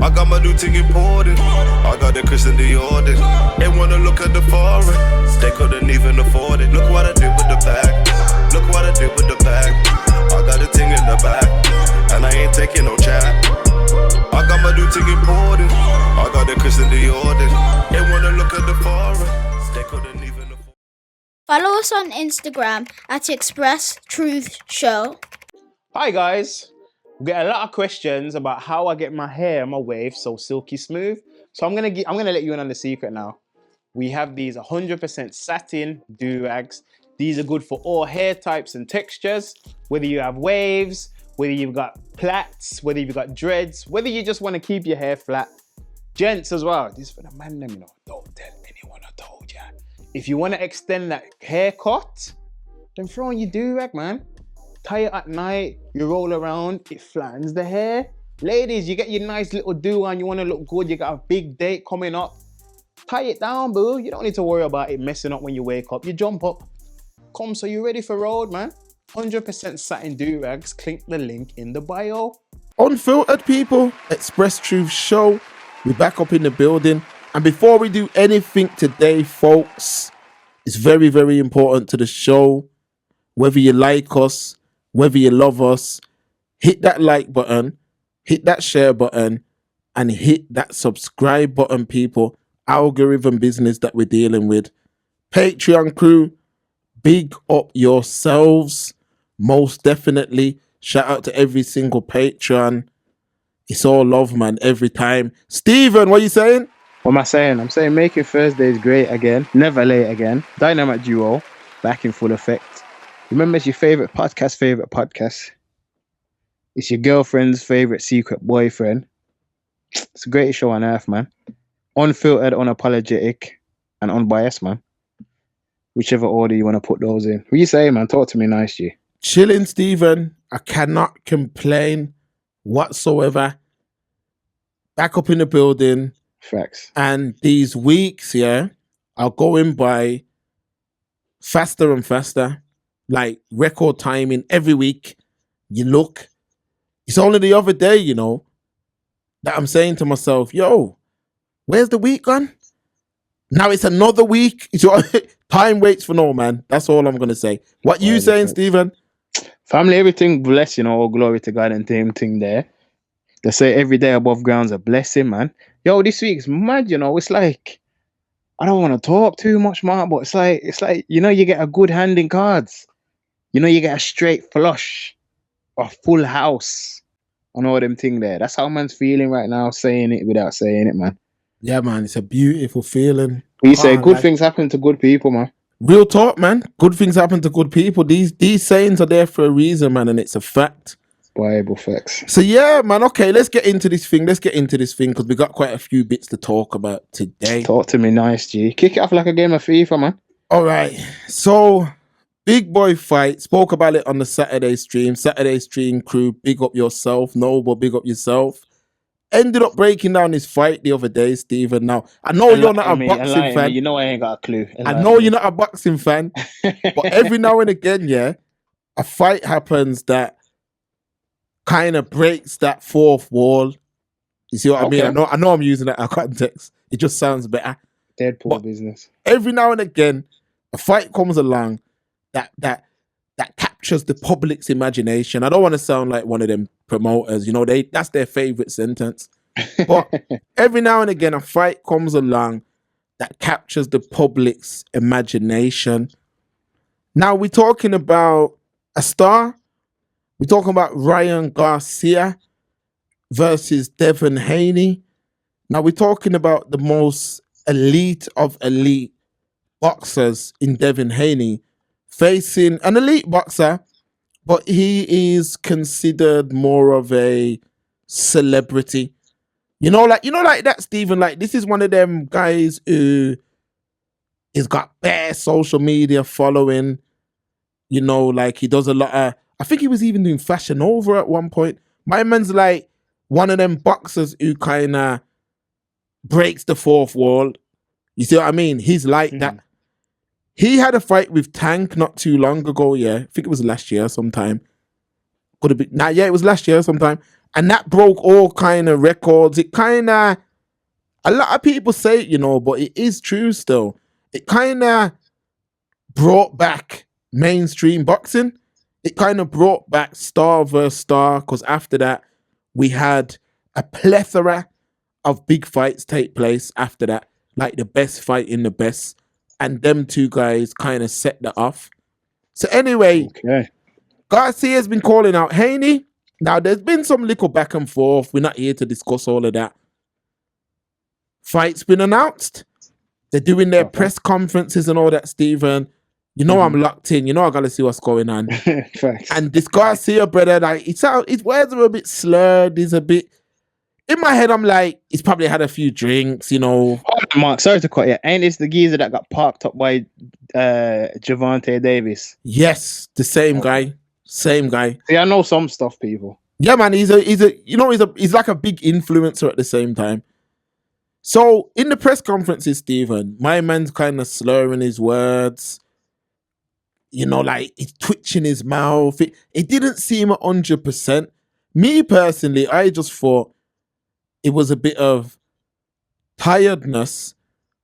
I got my new thing imported. I got the Christian Dior. They wanna look at the foreign. They couldn't even afford it. Look what I did with the bag. Look what I did with the bag. I got a thing in the back, and I ain't taking no chat. I got my new thing imported. I got the Christian Dior. They wanna look at the foreign. They couldn't even afford. Follow us on Instagram at Express Truth Show. Hi guys. We get a lot of questions about how I get my hair and my waves so silky smooth. So I'm gonna let you in on the secret now. We have these 100% satin do-rags. These are good for all hair types and textures, whether you have waves, whether you've got plaits, whether you've got dreads, whether you just want to keep your hair flat. Gents as well. This is for the man, them, you know. Don't tell anyone I told ya. If you want to extend that haircut, then throw on your do-rag, man. Tie it at night, you roll around, it flattens the hair. Ladies, you get your nice little do on, you want to look good, you got a big date coming up. Tie it down, boo. You don't need to worry about it messing up when you wake up. You jump up. Come, so you ready for road, man? 100% satin do-rags. Click the link in the bio. Unfiltered people, Express Truth Show. We're back up in the building. And before we do anything today, folks, it's very, very important to the show. Whether you like us, whether you love us, hit that like button, hit that share button, and hit that subscribe button, people. Algorithm business that we're dealing with. Patreon crew, big up yourselves. Most definitely. Shout out to every single Patreon. It's all love, man, every time. Stephen, what are you saying? What am I saying? I'm saying making Thursdays great again. Never late again. Dynamite Duo, back in full effect. Remember, it's your favorite podcast. It's your girlfriend's favorite secret boyfriend. It's the greatest show on earth, man. Unfiltered, unapologetic, and unbiased, man. Whichever order you want to put those in. What you say, man? Talk to me nice, G. Chilling, Stephen. I cannot complain whatsoever. Back up in the building. Facts. And these weeks, yeah, are going by faster and faster. Like record timing every week. You look. It's only the other day, you know, that I'm saying to myself, yo, where's the week gone? Now it's another week. Time waits for no man. That's all I'm going to say. What you saying, Stephen? Family, everything blessed, you know, all glory to God and thing there. They say every day above ground's a blessing, man. Yo, this week's mad, you know. It's like, I don't want to talk too much, man, but it's like, you know, you get a good hand in cards. You know, you get a straight flush or full house on all them thing there. That's how man's feeling right now, saying it without saying it, man. Yeah, man, it's a beautiful feeling. You say good things happen to good people, man. Real talk, man. Good things happen to good people. These sayings are there for a reason, man, and it's a fact. Bible facts. So yeah, man, okay, let's get into this thing because we got quite a few bits to talk about today. Talk to me nice, G. Kick it off like a game of FIFA, man. All right, so big boy fight. Spoke about it on the Saturday stream. Saturday stream crew, big up yourself. Noble, big up yourself. Ended up breaking down his fight the other day, Stephen. Now, I know you're not a boxing fan. You know I ain't got a clue. I know you're not a boxing fan. But every now and again, yeah, a fight happens that kind of breaks that fourth wall. You see what I mean? I know I'm using that out of context. It just sounds better. Deadpool business. Every now and again, a fight comes along that captures the public's imagination. I don't want to sound like one of them promoters, you know, that's their favorite sentence. But every now and again, a fight comes along that captures the public's imagination. Now we're talking about a star. We're talking about Ryan Garcia versus Devin Haney. Now we're talking about the most elite of elite boxers in Devin Haney facing an elite boxer, but he is considered more of a celebrity. You know, like that, Stephen. Like, this is one of them guys who has got bare social media following. You know, like he does a lot of. I think he was even doing Fashion Over at one point. My man's like one of them boxers who kind of breaks the fourth wall. You see what I mean? He's like that. He had a fight with Tank not too long ago, yeah. I think it was last year sometime. Could have been, it was last year sometime. And that broke all kind of records. It kind of, a lot of people say it, you know, but it is true still. It kind of brought back mainstream boxing. It kind of brought back star versus star, because after that, we had a plethora of big fights take place after that, like the best fight in the best. And them two guys kind of set that off. So anyway, Okay. Garcia's been calling out Haney. Now, there's been some little back and forth. We're not here to discuss all of that. Fight's been announced. They're doing their press conferences and all that, Stephen. You know I'm locked in. You know I got to see what's going on. Facts. And this Garcia brother, like, his words are a bit slurred. He's a bit... In my head, I'm like, he's probably had a few drinks, you know. Hold on, Mark. Sorry to cut you. Ain't this the geezer that got parked up by Javante Davis? Yes, the same guy. Same guy. See, I know some stuff, people. Yeah, man, he's like a big influencer at the same time. So in the press conferences, Stephen, my man's kind of slurring his words. You know, like he's twitching his mouth. It didn't seem 100%. Me personally, I just thought it was a bit of tiredness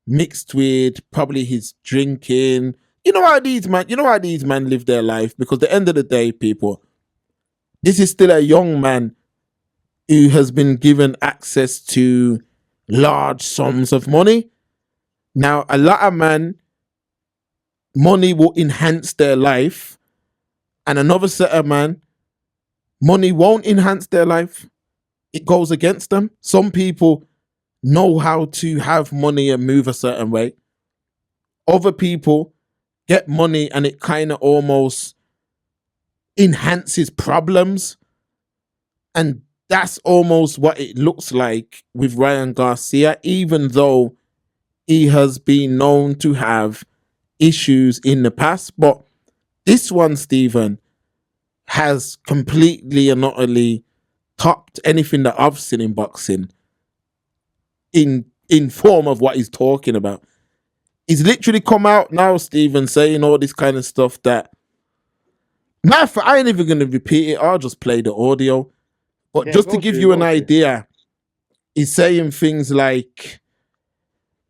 mixed with probably his drinking. You know how these men live their life, because at the end of the day, people, this is still a young man who has been given access to large sums of money. Now, a lot of men, money will enhance their life, and another set of man, money won't enhance their life. It goes against them. Some people know how to have money and move a certain way. Other people get money and it kind of almost enhances problems. And that's almost what it looks like with Ryan Garcia, even though he has been known to have issues in the past. But this one, Stephen, has completely and utterly topped anything that I've seen in boxing in form of what he's talking about. He's literally come out now, Stephen, saying all this kind of stuff that... I ain't even going to repeat it. I'll just play the audio. But just to give you an idea, he's saying things like,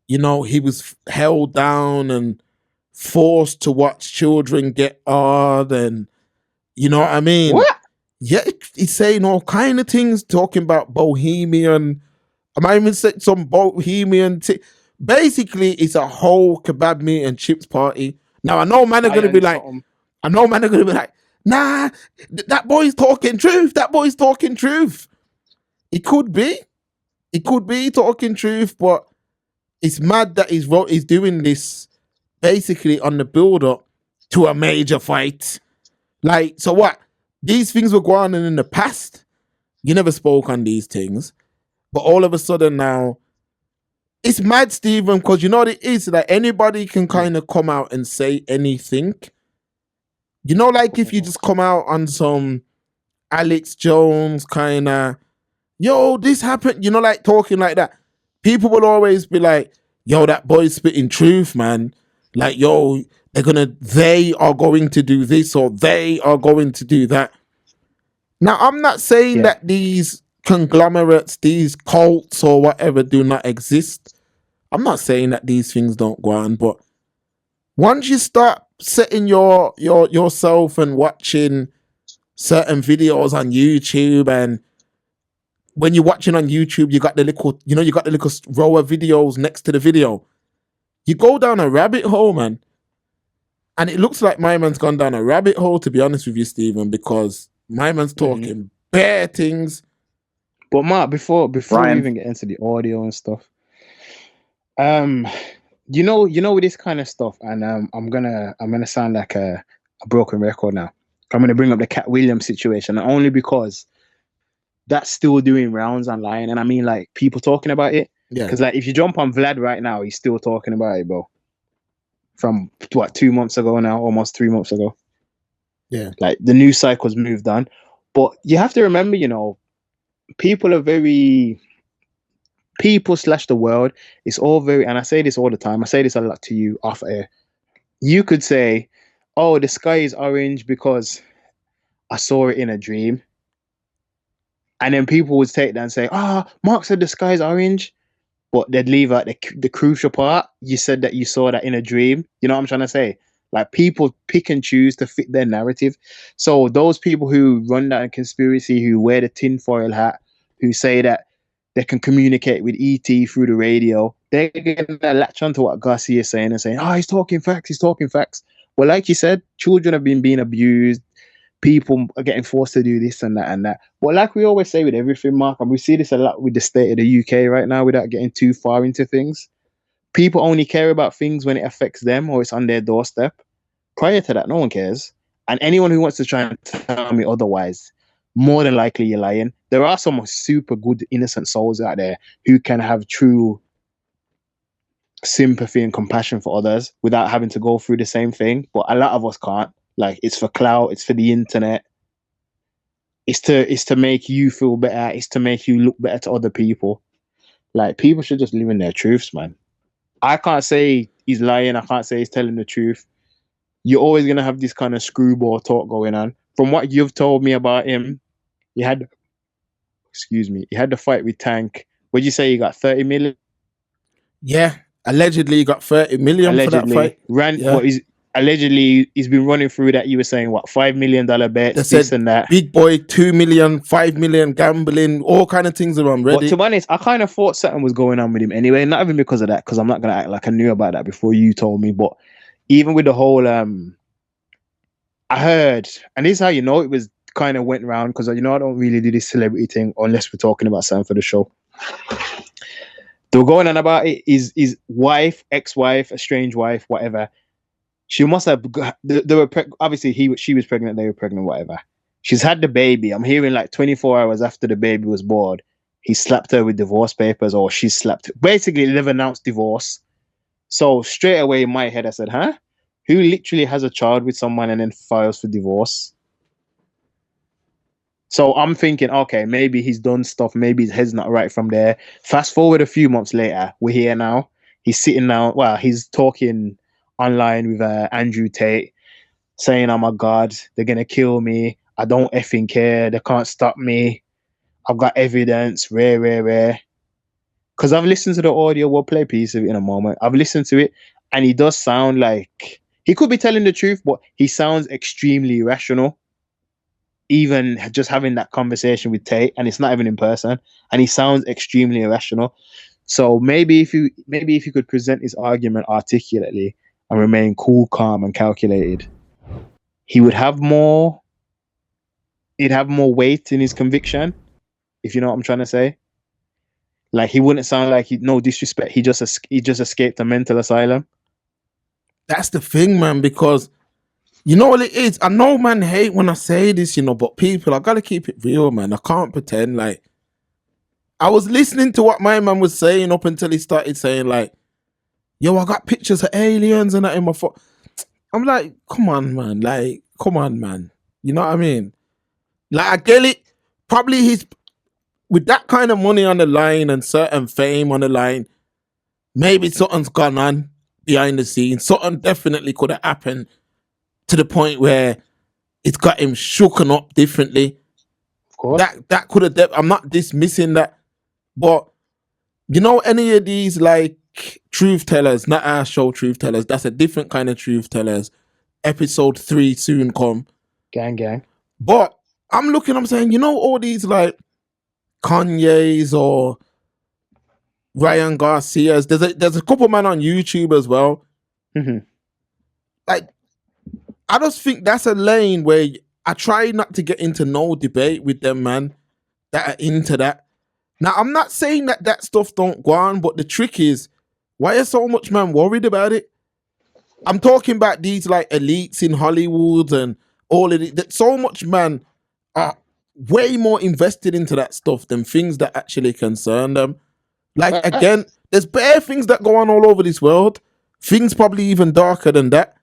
you know, he was held down and forced to watch children get hard, and you know what I mean? What? Yeah, he's saying all kind of things, talking about bohemian. I might even say some bohemian. Basically, it's a whole kebab meat and chips party. Now, I know man are going to be like, nah, that boy's talking truth. That boy's talking truth. It could be talking truth, but it's mad that he's doing this basically on the build-up to a major fight. Like, so what? These things were going on in the past. You never spoke on these things. But all of a sudden now, it's mad, Stephen, because you know what it is? That anybody can kind of come out and say anything. You know, like if you just come out on some Alex Jones kind of, yo, this happened, you know, like talking like that. People will always be like, yo, that boy's spitting truth, man. Like, yo, they are going to do this or they are going to do that. Now, I'm not saying that these conglomerates, these cults or whatever do not exist. I'm not saying that these things don't go on, but once you start setting yourself and watching certain videos on YouTube, and when you're watching on YouTube, you got the little row of videos next to the video. You go down a rabbit hole, man. And it looks like my man's gone down a rabbit hole, to be honest with you, Stephen, because my man's talking bare things. But Mark, before we even get into the audio and stuff, you know with this kind of stuff, and I'm gonna sound like a broken record now. I'm gonna bring up the Cat Williams situation, and only because that's still doing rounds online, and I mean like people talking about it. Yeah. Because like if you jump on Vlad right now, he's still talking about it, bro. From what, 2 months ago now, almost 3 months ago. Yeah. Like the news cycle's moved on. But you have to remember, you know, people / the world, it's all very, and I say this all the time, I say this a lot to you off air. You could say, oh, the sky is orange because I saw it in a dream. And then people would take that and say, Mark said the sky's orange. But they'd leave out the crucial part. You said that you saw that in a dream. You know what I'm trying to say? Like, people pick and choose to fit their narrative. So those people who run that conspiracy, who wear the tinfoil hat, who say that they can communicate with ET through the radio, they're going to latch onto what Garcia is saying and saying, he's talking facts, he's talking facts. Well, like you said, children have been being abused. People are getting forced to do this and that and that. But like we always say with everything, Mark, and we see this a lot with the state of the UK right now without getting too far into things. People only care about things when it affects them or it's on their doorstep. Prior to that, no one cares. And anyone who wants to try and tell me otherwise, more than likely you're lying. There are some super good innocent souls out there who can have true sympathy and compassion for others without having to go through the same thing. But a lot of us can't. Like, it's for clout, it's for the internet. It's to make you feel better. It's to make you look better to other people. Like, people should just live in their truths, man. I can't say he's lying. I can't say he's telling the truth. You're always going to have this kind of screwball talk going on. From what you've told me about him, he had the fight with Tank. What'd you say? He got 30 million? Yeah. Allegedly, he got 30 million for that fight. Allegedly, he's been running through that. You were saying, what, $5 million bets, this and that. Big boy, 2 million, 5 million, gambling, all kind of things are on Reddit. But to be honest, I kind of thought something was going on with him anyway. Not even because of that, because I'm not going to act like I knew about that before you told me. But even with the whole, I heard, and this is how you know it was kind of went around, because I don't really do this celebrity thing unless we're talking about something for the show. They were going on about it. His wife, ex-wife, estranged wife, whatever. She must have. They were obviously she was pregnant. They were pregnant. Whatever. She's had the baby. I'm hearing like 24 hours after the baby was born, he slapped her with divorce papers, or she slapped. Basically, they've announced divorce. So straight away in my head, I said, "Huh? Who literally has a child with someone and then files for divorce?" So I'm thinking, okay, maybe he's done stuff. Maybe his head's not right from there. Fast forward a few months later, we're here now. He's sitting now. Well, he's talking online with Andrew Tate, saying, "Oh my God, they're gonna kill me. I don't effing care. They can't stop me. I've got evidence. Rare. Because I've listened to the audio. We'll play a piece of it in a moment. I've listened to it, and he does sound like he could be telling the truth, but he sounds extremely irrational. Even just having that conversation with Tate, and it's not even in person, and he sounds extremely irrational. So maybe if you could present his argument articulately and remain cool, calm, and calculated, he would have more. He'd have more weight in his conviction, if you know what I'm trying to say. Like, he wouldn't sound like no disrespect. He just escaped a mental asylum. That's the thing, man. Because you know what it is. I know, man, hate when I say this, but people, I gotta keep it real, man. I can't pretend. Like, I was listening to what my man was saying up until he started saying, like, "Yo, I got pictures of aliens and that in my phone." I'm like, come on, man. Like, come on, man. You know what I mean? Like, I get it. Probably he's, with that kind of money on the line and certain fame on the line, maybe something's gone on behind the scenes. Something definitely could have happened to the point where it's got him shooken up differently. Of course. That could have, I'm not dismissing that. But, any of these, like, truth tellers, not our show truth tellers, that's a different kind of truth tellers. Episode 3 soon come. Gang. But I'm saying, all these, like, Kanye's or Ryan Garcia's, there's a couple man on YouTube as well. Mm-hmm. Like, I just think that's a lane where I try not to get into no debate with them, man, that are into that. Now, I'm not saying that stuff don't go on, but the trick is, why are so much man worried about it? I'm talking about these, like, elites in Hollywood and all of it. That so much man are way more invested into that stuff than things that actually concern them. Like, again, there's bare things that go on all over this world. Things probably even darker than that.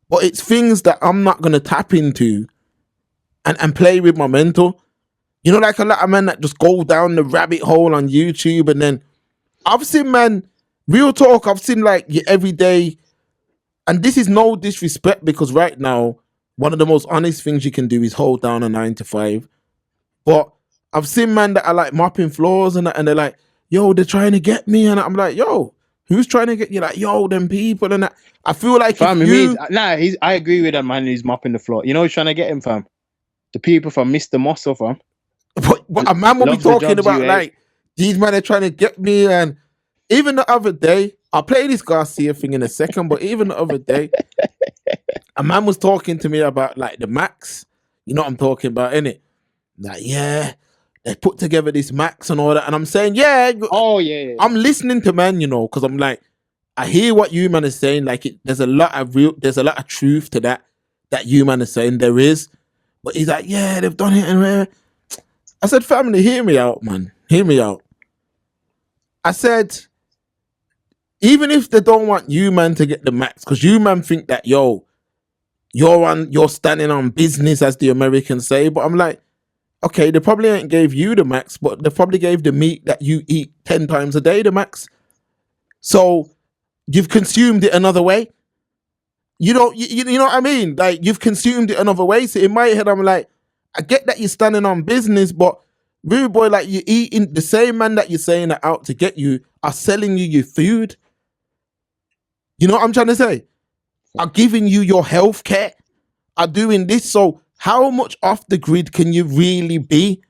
But it's things that I'm not going to tap into and play with my mental. Like a lot of men that just go down the rabbit hole on YouTube, and then I've seen, man, real talk, I've seen, like, your everyday, and this is no disrespect, because right now, one of the most honest things you can do is hold down a 9 to 5. But I've seen man that are like mopping floors and that, and they're like, yo, they're trying to get me, and I'm like, yo, who's trying to get you? Like, yo, them people and that. I feel like Fam, if you, I agree with that man who's mopping the floor. You know who's trying to get him, fam? The people from Mr. Muscle, fam. but a man will be Loves the talking jobs about you like these men are trying to get me, and even the other day, I'll play this Garcia thing in a second, but even the other day, a man was talking to me about like the Max. You know what I'm talking about, innit? Like, yeah, they put together this Max and all that, and I'm saying, yeah, Oh yeah. I'm listening to man, you know, because I'm like, I hear what you man is saying. Like, there's a lot of truth to that you man is saying. There is, but he's like, yeah, they've done it, and I said, family, hear me out, man, hear me out. I said, even if they don't want you man to get the Max, because you man think that you're standing on business, as the Americans say, but I'm like, okay, they probably ain't gave you the Max, but they probably gave the meat that you eat 10 times a day the Max. So you've consumed it another way. You know what I mean? Like, you've consumed it another way. So in my head, I'm like, I get that you're standing on business, but really, boy, like, you're eating the same man that you're saying are out to get you are selling you your food. You know what I'm trying to say? Are giving you your health care, are doing this. So how much off the grid can you really be?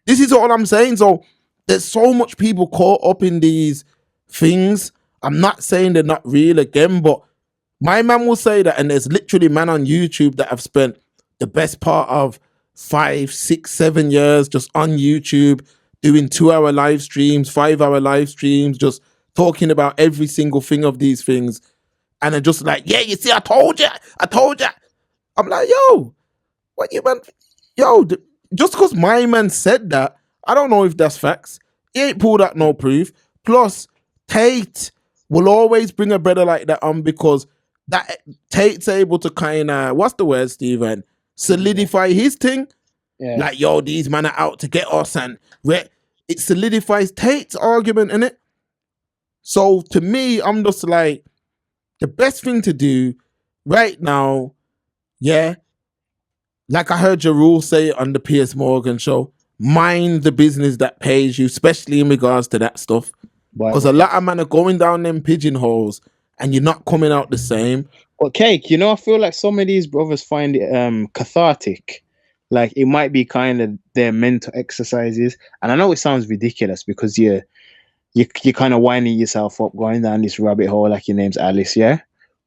This is all I'm saying. So there's so much people caught up in these things. I'm not saying they're not real again, but my man will say that, and there's literally man on YouTube that have spent the best part of 5, 6, 7 years just on YouTube doing 2-hour live streams, 5-hour live streams, just talking about every single thing of these things. And they're just like, yeah, you see, I told you. I'm like, yo, what you man? Yo, just because my man said that, I don't know if that's facts. He ain't pulled out no proof. Plus, Tate will always bring a brother like that on because that Tate's able to kind of, what's the word, Stephen? Solidify his thing. Yeah. Like, yo, these men are out to get us, and it solidifies Tate's argument, innit? So to me, I'm just like, the best thing to do right now, yeah, like I heard Jarul say on the Piers Morgan show, mind the business that pays you, especially in regards to that stuff. Because a lot of men are going down them pigeonholes and you're not coming out the same. But Cake, you know, I feel like some of these brothers find it cathartic. Like, it might be kind of their mental exercises. And I know it sounds ridiculous because you're kind of winding yourself up, going down this rabbit hole like your name's Alice, yeah?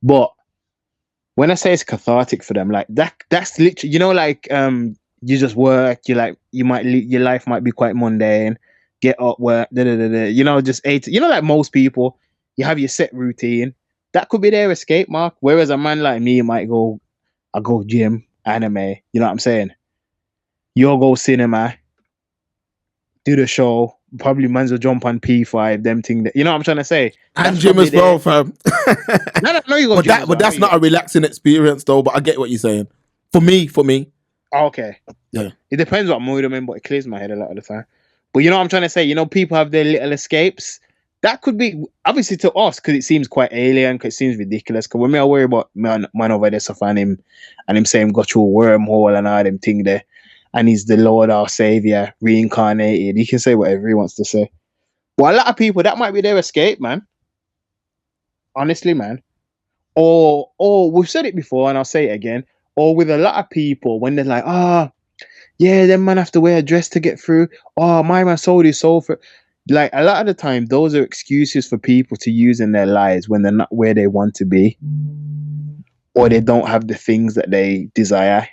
But when I say it's cathartic for them, like that's literally, you know, like you just work, your life might be quite mundane, get up, work, you know, just 8, you know, like most people, you have your set routine. That could be their escape, Mark. Whereas a man like me might go, I go gym, anime, you know what I'm saying? You'll go cinema, do the show, probably man's will jump on P5, them thing that, you know what I'm trying to say? And gym as well, fam. No, you go but that's not a relaxing experience though, but I get what you're saying. For me. Oh, okay. Yeah. It depends what mood I'm in, but it clears my head a lot of the time. But you know what I'm trying to say? You know, people have their little escapes. That could be, obviously to us, because it seems quite alien, because it seems ridiculous. Because when I worry about man over there suffering him, and him saying got through a wormhole and all them thing there, and he's the Lord our Savior, reincarnated. He can say whatever he wants to say. But a lot of people, that might be their escape, man. Honestly, man. Or we've said it before, and I'll say it again. Or with a lot of people, when they're like, yeah, them man have to wear a dress to get through. Oh, my man sold his soul for. Like, a lot of the time, those are excuses for people to use in their lives when they're not where they want to be, or they don't have the things that they desire.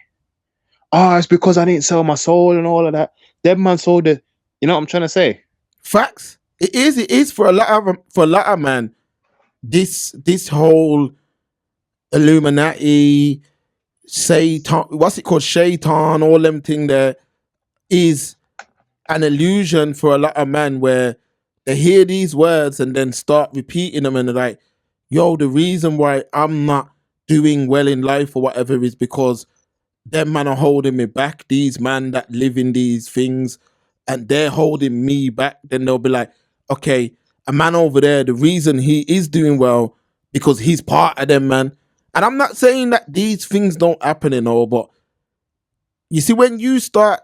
Oh, it's because I didn't sell my soul and all of that. Them man sold it. You know what I'm trying to say? Facts. It is for a lot of man. This whole Illuminati, Satan, what's it called, Shaitan, all them thing there is an illusion for a lot of men where they hear these words and then start repeating them and they're like, yo, the reason why I'm not doing well in life or whatever is because them man are holding me back. These man that live in these things and they're holding me back. Then they'll be like, okay, a man over there, the reason he is doing well because he's part of them, man. And I'm not saying that these things don't happen and all, but you see, when you start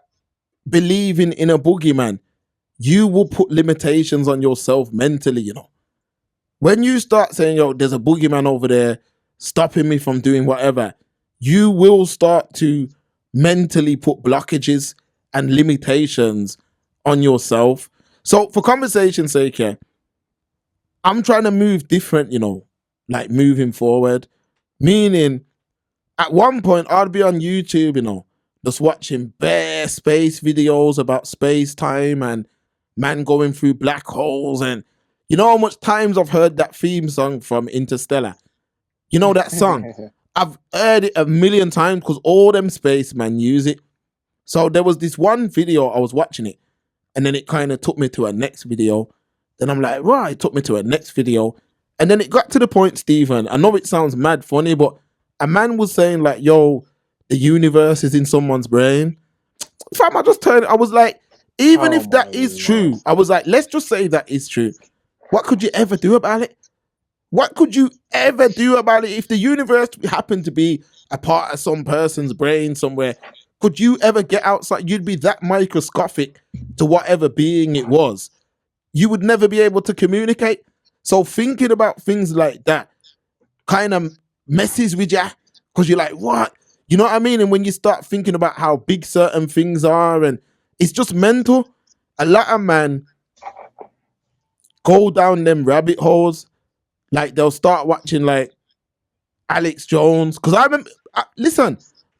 believing in a boogeyman, you will put limitations on yourself mentally, you know. When you start saying, yo, there's a boogeyman over there stopping me from doing whatever, you will start to mentally put blockages and limitations on yourself. So for conversation's sake here, I'm trying to move different, you know, like moving forward. Meaning, at one point, I'd be on YouTube, you know, just watching bare space videos about space time and man going through black holes. And you know how much times I've heard that theme song from Interstellar? You know that song? I've heard it a million times because all them spacemen use it. So there was this one video, I was watching it, and then it kind of took me to a next video. Then I'm like, right, it took me to a next video. And then it got to the point, Stephen, I know it sounds mad funny, but a man was saying like, yo, the universe is in someone's brain. Fam, I just turned, I was like, even if that is true, I was like, let's just say that is true. What could you ever do about it? What could you ever do about it if the universe happened to be a part of some person's brain somewhere? Could you ever get outside? You'd be that microscopic to whatever being it was. You would never be able to communicate. So thinking about things like that kind of messes with you because you're like, what? You know what I mean? And when you start thinking about how big certain things are, and it's just mental. A lot of men go down them rabbit holes. Like they'll start watching like Alex Jones. Because I remember,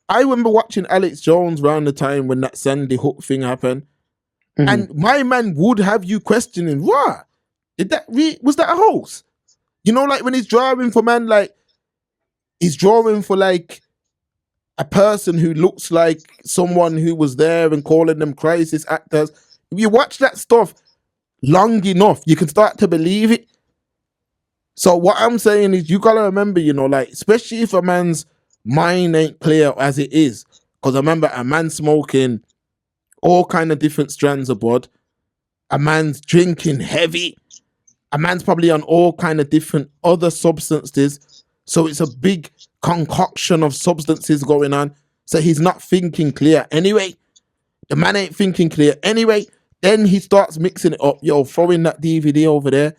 I remember watching Alex Jones around the time when that Sandy Hook thing happened. Mm-hmm. And my man would have you questioning, what? Was that a hoax? You know, like when he's drawing for man, like he's drawing for like a person who looks like someone who was there and calling them crisis actors. If you watch that stuff long enough, you can start to believe it. So what I'm saying is you gotta remember, you know, like, especially if a man's mind ain't clear as it is, because I remember a man smoking all kind of different strands of bud, a man's drinking heavy, a man's probably on all kind of different other substances. So it's a big concoction of substances going on. So he's not thinking clear anyway. The man ain't thinking clear anyway. Then he starts mixing it up. Yo, throwing that DVD over there.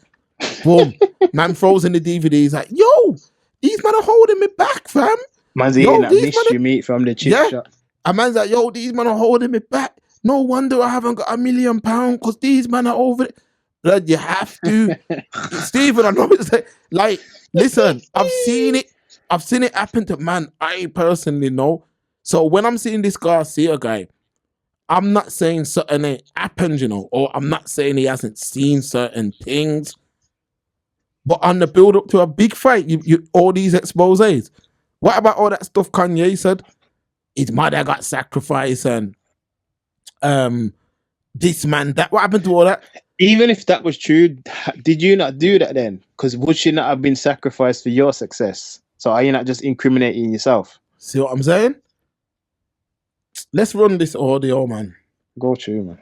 Boom. Man throws in the DVD. He's like, yo, these men are holding me back, fam. Man's eating that mystery meat from the chip shop. A man's like, yo, these men are holding me back. No wonder I haven't got £1 million because these men are over it. Blood, you have to. Stephen, I know it's like, listen, I've seen it. I've seen it happen to man I personally know. So when I'm seeing this Garcia guy, I'm not saying something ain't happened, you know, or I'm not saying he hasn't seen certain things. But on the build up to a big fight, you all these exposés. What about all that stuff Kanye said? His mother got sacrificed and this man, that. What happened to all that? Even if that was true, did you not do that then? Because would she not have been sacrificed for your success? So are you not just incriminating yourself? See what I'm saying? Let's run this audio, man. Go through, man.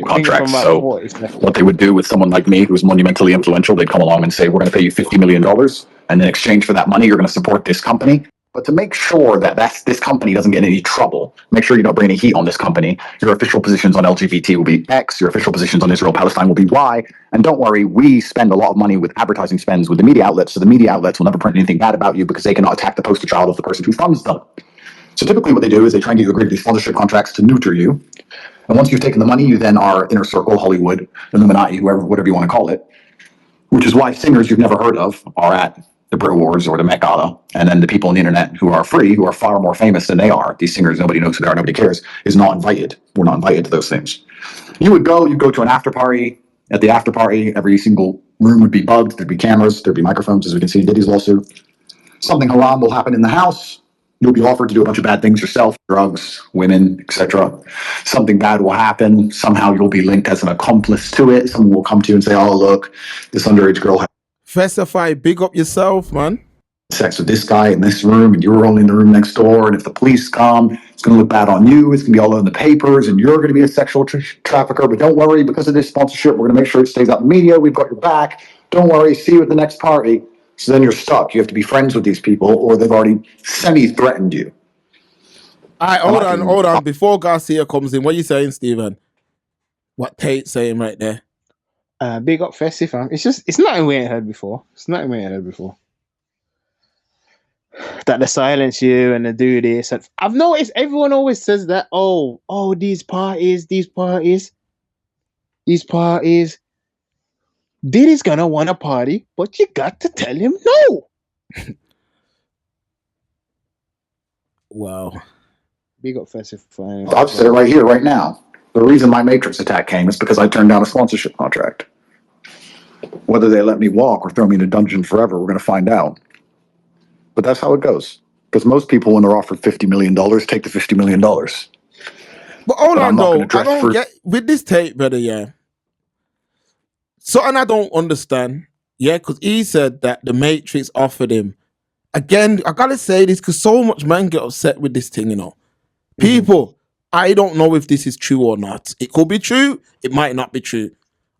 Contracts. So what they would do with someone like me who's monumentally influential, they'd come along and say, we're going to pay you $50 million. And in exchange for that money, you're going to support this company. But to make sure that this company doesn't get in any trouble, make sure you don't bring any heat on this company, your official positions on LGBT will be X, your official positions on Israel-Palestine will be Y. And don't worry, we spend a lot of money with advertising spends with the media outlets, so the media outlets will never print anything bad about you because they cannot attack the poster child of the person who funds them. So typically what they do is they try and get you agree to these sponsorship contracts to neuter you. And once you've taken the money, you then are inner circle, Hollywood, Illuminati, whatever you want to call it, which is why singers you've never heard of are at the Brit Awards or the Met Gala. And then the people on the internet who are free, who are far more famous than they are, these singers, nobody knows who they are, nobody cares, is not invited. We're not invited to those things. You'd go to an after party. At the after party, every single room would be bugged. There'd be cameras, there'd be microphones, as we can see in Diddy's lawsuit. Something haram will happen in the house. You'll be offered to do a bunch of bad things yourself, drugs, women, etc. Something bad will happen. Somehow you'll be linked as an accomplice to it. Someone will come to you and say, oh, look, this underage girl had Specify, big up yourself, man. Sex with this guy in this room, and you were only in the room next door. And if the police come, it's going to look bad on you. It's going to be all over the papers, and you're going to be a sexual trafficker. But don't worry, because of this sponsorship, we're going to make sure it stays out in the media. We've got your back. Don't worry. See you at the next party. So then you're stuck. You have to be friends with these people, or they've already semi-threatened you. All right, hold on. Before Garcia comes in, what are you saying, Stephen? What Tate's saying right there? Big up Fessy, fam. It's nothing we ain't heard before. That they silence you and they do this. And I've noticed everyone always says that. Oh, these parties. Diddy's gonna want a party, but you got to tell him no. Wow. Big up Fessy. I've said it right here, right now. The reason my Matrix attack came is because I turned down a sponsorship contract. Whether they let me walk or throw me in a dungeon forever, we're going to find out. But that's how it goes. Because most people, when they're offered $50 million, take the $50 million. But hold on, though. I don't get with this tape, brother. Yeah. Something I don't understand. Yeah, because he said that the Matrix offered him. Again, I gotta say this because so much man get upset with this thing, you know. People, I don't know if this is true or not. It could be true. It might not be true.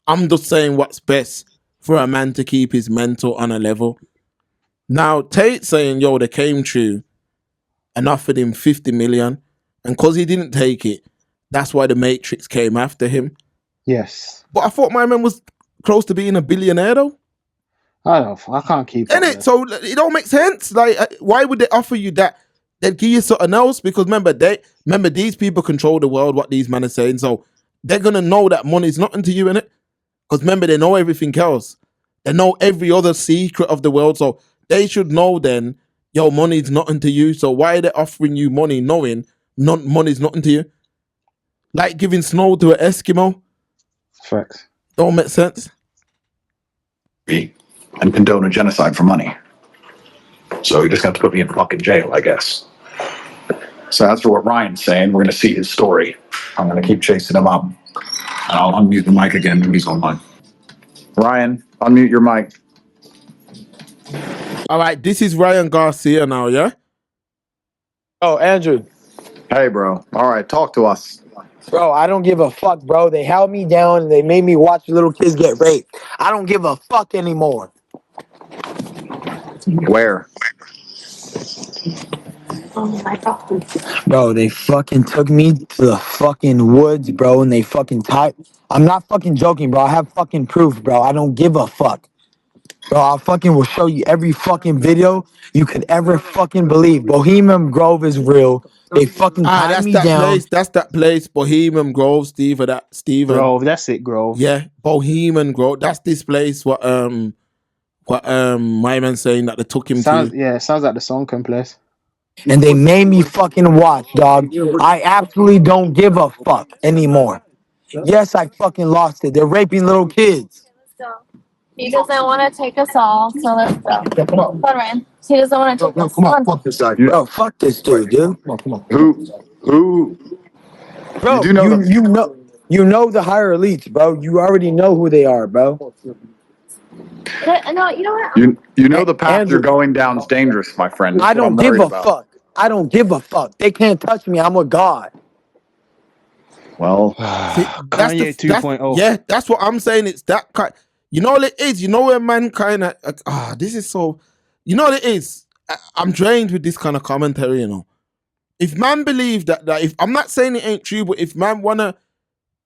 I'm just saying what's best for a man to keep his mental on a level. Now, Tate saying, yo, they came true and offered him 50 million. And because he didn't take it, that's why the Matrix came after him. Yes. But I thought my man was close to being a billionaire, though. I can't keep it. So it don't make sense. Like, why would they offer you that? They'd give you something else because remember these people control the world. What these men are saying, so they're gonna know that money's nothing to you, innit? Because remember they know everything else. They know every other secret of the world, so they should know then. Yo, money's nothing to you. So why are they offering you money, knowing money's nothing to you? Like giving snow to an Eskimo. Facts. Don't make sense. And condone a genocide for money. So you just have to put me in fucking jail, I guess. So that's for what Ryan's saying. We're going to see his story. I'm going to keep chasing him up. And I'll unmute the mic again when he's online. Ryan, unmute your mic. All right, this is Ryan Garcia now, yeah? Oh, Andrew. Hey, bro. All right, talk to us. Bro, I don't give a fuck, bro. They held me down and they made me watch little kids get raped. I don't give a fuck anymore. Where? Bro, they fucking took me to the fucking woods, bro, and they fucking tied. I'm not fucking joking, bro. I have fucking proof, bro. I don't give a fuck. Bro, I fucking will show you every fucking video you could ever fucking believe. Bohemian Grove is real. They fucking tied me down. That's that place, Bohemian Grove, Steven. Grove, that's it, Grove. Yeah, Bohemian Grove. That's this place. What my man saying that they took him to. Yeah, it sounds like the Sunken place. And they made me fucking watch, dog. I absolutely don't give a fuck anymore. Yes, I fucking lost it. They're raping little kids. He doesn't want to take us all, so let's go. Come on, Ryan. He doesn't want to take us. Come on, fuck this guy. Bro, fuck this dude, dude. Come on. Who? Bro, you know the higher elites, bro. You already know who they are, bro. No, you know what? You know the path you're going down is dangerous, my friend. I don't give a fuck. I don't give a fuck. They can't touch me. I'm a god. Well, that's the 2.0. Yeah, that's what I'm saying. It's that kind. You know what it is? You know where man kind of this is so. You know what it is? I'm drained with this kind of commentary. You know, if man believe that if I'm not saying it ain't true, but if man wanna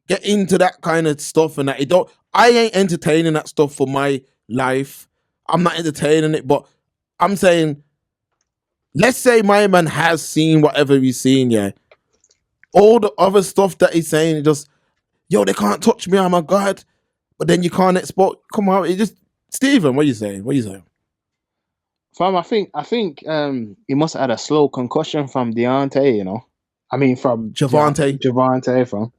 get into that kind of stuff and that it don't, I ain't entertaining that stuff for my life. I'm not entertaining it, but I'm saying, let's say my man has seen whatever he's seen, yeah. All the other stuff that he's saying, just, yo, they can't touch me, I'm a god. But then you can't export. Come on, it just Stephen, what are you saying? Fam, I think he must have had a slow concussion from Deontay, you know. I mean from Javante, fam.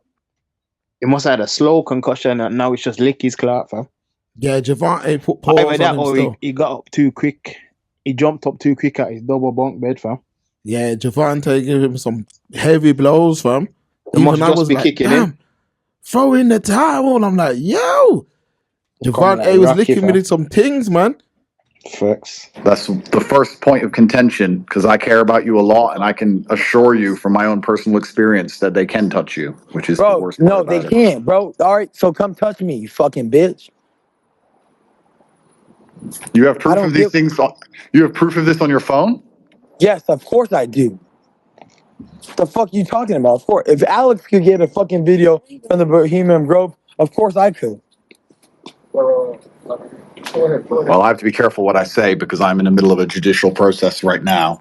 He must have had a slow concussion and now it's just lick his clout, fam. Yeah, Javante put pause on him still. He got up too quick. He jumped up too quick at his double bunk bed, fam. Yeah, Javante gave him some heavy blows, fam. Even I was like, kicking damn, throw in the towel. I'm like, yo. Javante was licking me with some things, man. Facts. That's the first point of contention because I care about you a lot and I can assure you from my own personal experience that they can touch you, which is the worst part. No, they can't, bro. All right, so come touch me, you fucking bitch. You have proof of these things? You have proof of this on your phone? Yes, of course I do. What the fuck you talking about? Of course, if Alex could get a fucking video from the Bohemian Grove, of course I could. Well, I have to be careful what I say because I'm in the middle of a judicial process right now.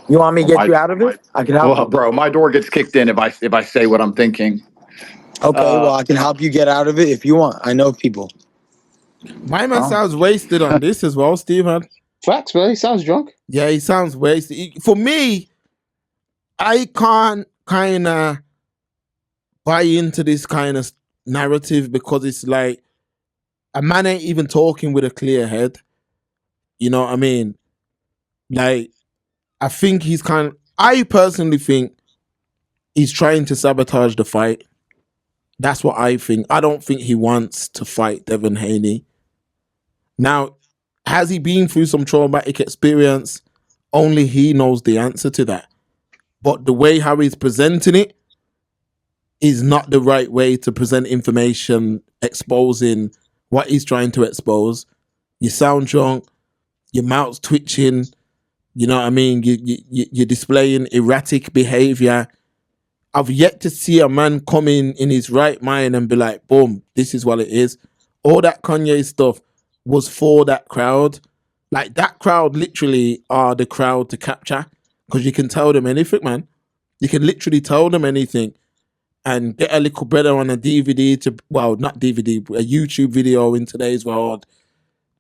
You want me to get you out of it? I can help Well, you. bro, my door gets kicked in if I say what I'm thinking. Okay, well, I can help you get out of it if you want. I know people. My man Oh. sounds wasted on this as well, Stephen. Facts, bro. He sounds drunk. Yeah, he sounds wasted. For me, I can't kind of buy into this kind of narrative because it's like a man ain't even talking with a clear head. You know what I mean? Like, I think I personally think he's trying to sabotage the fight. That's what I think. I don't think he wants to fight Devin Haney. Now, has he been through some traumatic experience? Only he knows the answer to that. But the way how he's presenting it is not the right way to present information exposing what he's trying to expose. You sound drunk, your mouth's twitching, you know what I mean? You're displaying erratic behavior. I've yet to see a man come in his right mind and be like, boom, this is what it is. All that Kanye stuff was for that crowd. Like, that crowd literally are the crowd to capture because you can tell them anything, man. You can literally tell them anything and get a little better on a DVD not DVD, a YouTube video in today's world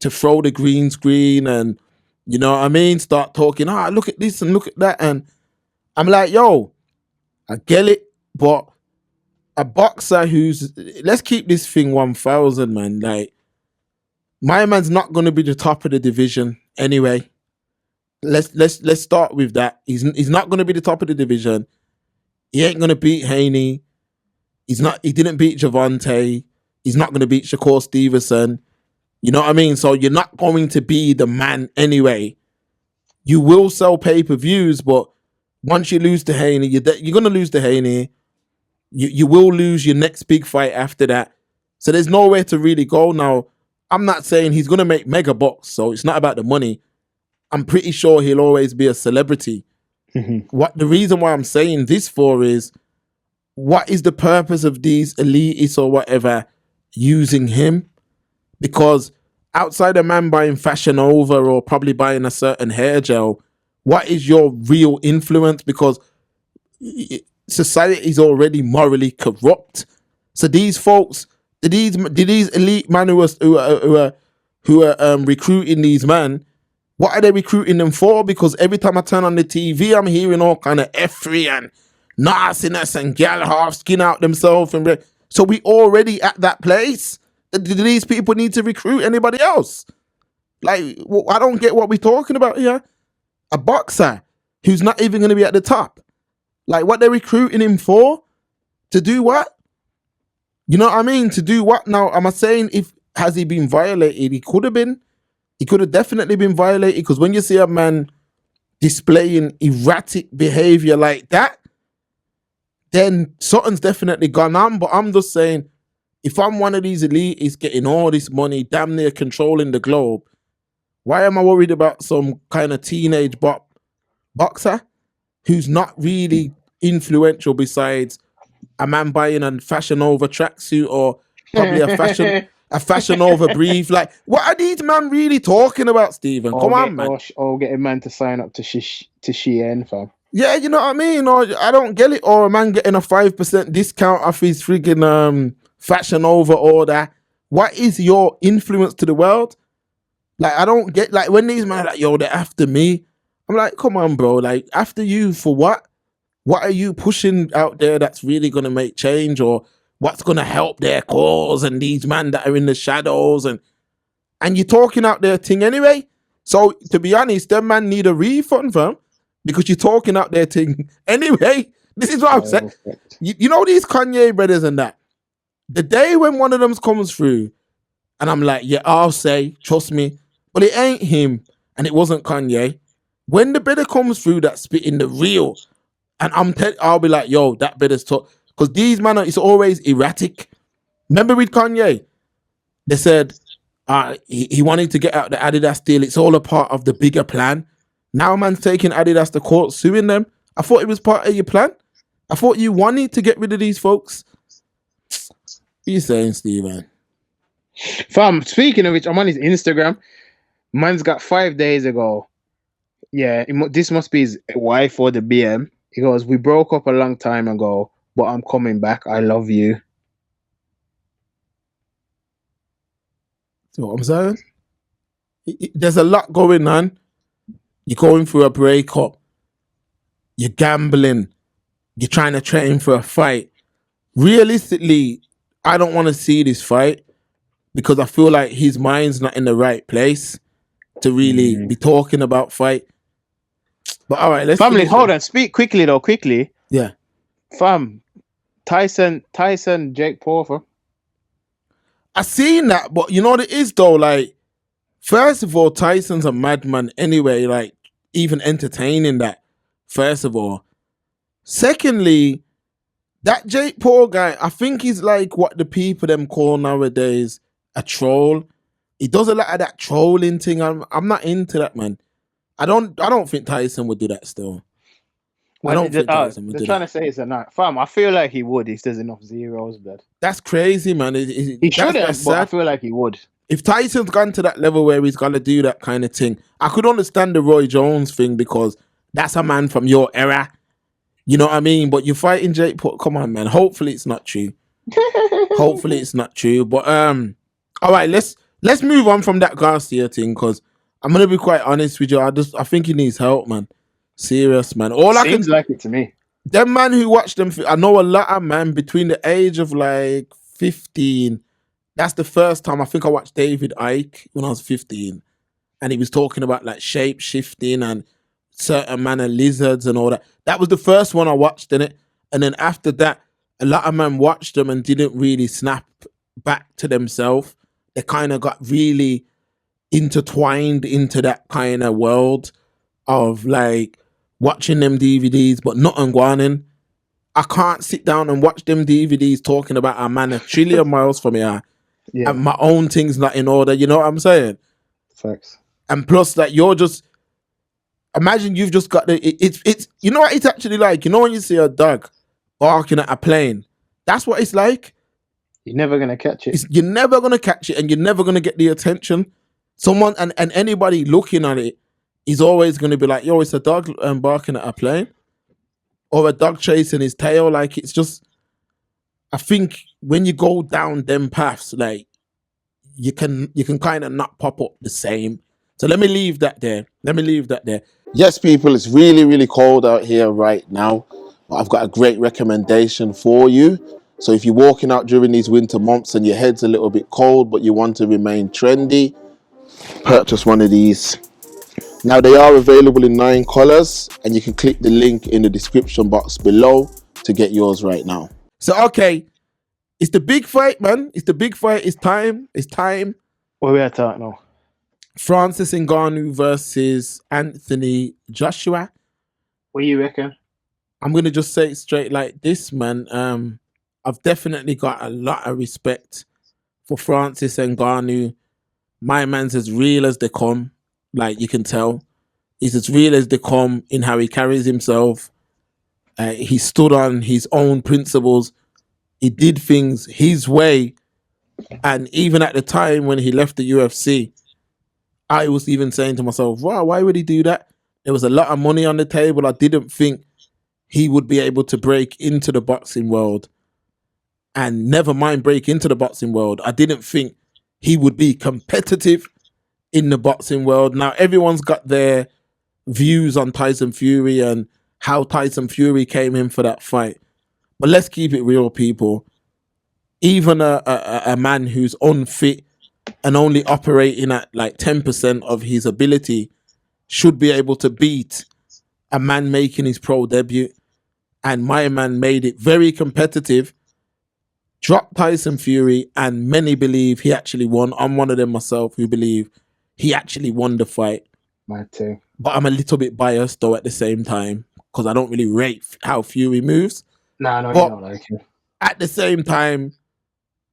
to throw the green screen and, you know what I mean? Start talking, look at this and look at that. And I'm like, yo, I get it, but a boxer let's keep this thing 1,000, man. Like, my man's not going to be the top of the division anyway. Let's start with that. He's not going to be the top of the division. He ain't going to beat Haney. He didn't beat Javante. He's not going to beat Shakur Stevenson. You know what I mean? So you're not going to be the man anyway. You will sell pay-per-views, but once you lose to Haney, you're going to lose to Haney. You will lose your next big fight after that. So there's nowhere to really go now. I'm not saying he's going to make mega bucks, so it's not about the money. I'm pretty sure he'll always be a celebrity. The reason why I'm saying this for is, what is the purpose of these elitists or whatever using him? Because outside a man buying Fashion Over or probably buying a certain hair gel, what is your real influence? Because society is already morally corrupt. So these folks, these elite men who are recruiting these men, what are they recruiting them for? Because every time I turn on the TV, I'm hearing all kind of effry and nastiness and gal half skin out themselves. So we already at that place. Do these people need to recruit anybody else? Like, I don't get what we're talking about here. A boxer who's not even going to be at the top. Like, what they're recruiting him for? To do what? You know what I mean? To do what? Now, am I saying has he been violated? He could have been. He could have definitely been violated, because when you see a man displaying erratic behavior like that, then something's definitely gone on. But I'm just saying, if I'm one of these elites getting all this money, damn near controlling the globe, why am I worried about some kind of teenage boxer who's not really influential besides a man buying a Fashion Over tracksuit or probably a Fashion Over brief? Like, what are these men really talking about, Stephen? Come on, man. Or get a man to sign up to Shein, fam. Yeah, you know what I mean? Or I don't get it. Or a man getting a 5% discount off his friggin' Fashion Over order. What is your influence to the world? Like, I don't get, like, when these men are like, yo, they're after me. I'm like, come on, bro. Like, after you for what? What are you pushing out there that's really going to make change, or what's going to help their cause and these men that are in the shadows? And you're talking out their thing anyway. So, to be honest, them man need a refund, fam, because you're talking out their thing anyway. This is what I'm saying. You know these Kanye brothers and that. The day when one of them comes through, and I'm like, yeah, I'll say, trust me, but it ain't him, and it wasn't Kanye. When the brother comes through that's spitting the real, and I'll be like, yo, that brother's talk, because these man, it's always erratic. Remember with Kanye, they said he wanted to get out the Adidas deal. It's all a part of the bigger plan. Now man's taking Adidas to court, suing them. I thought it was part of your plan. I thought you wanted to get rid of these folks. What are you saying, Steven? Fam, speaking of which, I'm on his Instagram. Man's got 5 days ago. Yeah, this must be his wife or the BM. He goes, we broke up a long time ago, but I'm coming back. I love you. See what I'm saying? There's a lot going on. You're going through a breakup. You're gambling. You're trying to train for a fight. Realistically, I don't want to see this fight because I feel like his mind's not in the right place to really be talking about fight. But all right, let's family. Hold on, speak quickly though. Quickly, yeah. Fam, Tyson, Jake Paul. I seen that, but you know what it is though. Like, first of all, Tyson's a madman anyway. Like, even entertaining that. First of all, secondly, that Jake Paul guy, I think he's like what the people them call nowadays a troll. He does a lot of that trolling thing. I'm not into that, man. I don't think Tyson would do that still. I don't think Tyson would do that. They're trying to say it's a night. Fam, I feel like he would if there's enough zeros, blood. That's crazy, man. He shouldn't, but I feel like he would. If Tyson's gone to that level where he's gonna do that kind of thing, I could understand the Roy Jones thing because that's a man from your era. You know what I mean? But you're fighting Jake Paul. Come on, man. Hopefully it's not true. Hopefully it's not true. But all right, let's move on from that Garcia thing because I'm gonna be quite honest with you. I think he needs help, man. Serious, man. Seems like it to me. Them man who watch them, I know a lot of man between the age of like 15. That's the first time I think I watched David Icke when I was 15, and he was talking about like shape shifting and certain man of lizards and all that. That was the first one I watched in it, and then after that, a lot of men watched them and didn't really snap back to themselves. They kind of got really intertwined into that kind of world of like watching them DVDs, but nothing going in. I can't sit down and watch them DVDs talking about a man a trillion miles from here. Yeah. And my own thing's not in order. You know what I'm saying? Facts. And plus that you're just imagine you've just got it's you know what it's actually like. You know when you see a dog barking at a plane, that's what it's like. You're never gonna catch it. You're never gonna catch it, and you're never gonna get the attention. Someone and anybody looking at it is always gonna be like, "Yo, it's a dog barking at a plane, or a dog chasing his tail." Like it's just. I think when you go down them paths, like you can kind of not pop up the same. So let me leave that there. Yes, people, it's really, really cold out here right now. But I've got a great recommendation for you. So if you're walking out during these winter months and your head's a little bit cold, but you want to remain trendy, purchase one of these. Now they are available in 9 colors, and you can click the link in the description box below to get yours right now. So, okay, it's the big fight, man. It's the big fight. It's time. What are we at now? Francis Ngannou versus Anthony Joshua. What do you reckon? I'm going to just say it straight like this, man. I've definitely got a lot of respect for Francis Ngannou. My man's as real as they come. Like, you can tell. He's as real as they come in how he carries himself. He stood on his own principles. He did things his way. And even at the time when he left the UFC, I was even saying to myself, wow, why would he do that? There was a lot of money on the table. I didn't think he would be able to break into the boxing world. And never mind break into the boxing world, I didn't think he would be competitive in the boxing world. Now, everyone's got their views on Tyson Fury and how Tyson Fury came in for that fight. But let's keep it real, people. Even a man who's unfit and only operating at like 10% of his ability should be able to beat a man making his pro debut. And my man made it very competitive, dropped Tyson Fury, and many believe he actually won. I'm one of them myself who believe he actually won the fight. My too. But I'm a little bit biased though at the same time because I don't really rate how Fury moves. No, you don't like him. At the same time,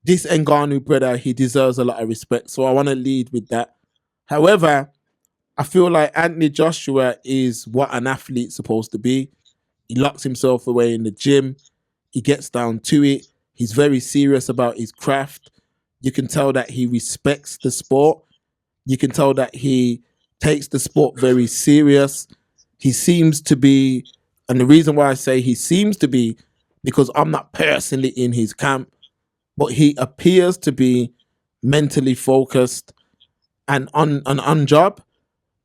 this Ngannou brother, he deserves a lot of respect. So I want to lead with that. However, I feel like Anthony Joshua is what an athlete's supposed to be. He locks himself away in the gym. He gets down to it. He's very serious about his craft. You can tell that he respects the sport. You can tell that he takes the sport very serious. He seems to be, and the reason why I say he seems to be, because I'm not personally in his camp, but he appears to be mentally focused and on job.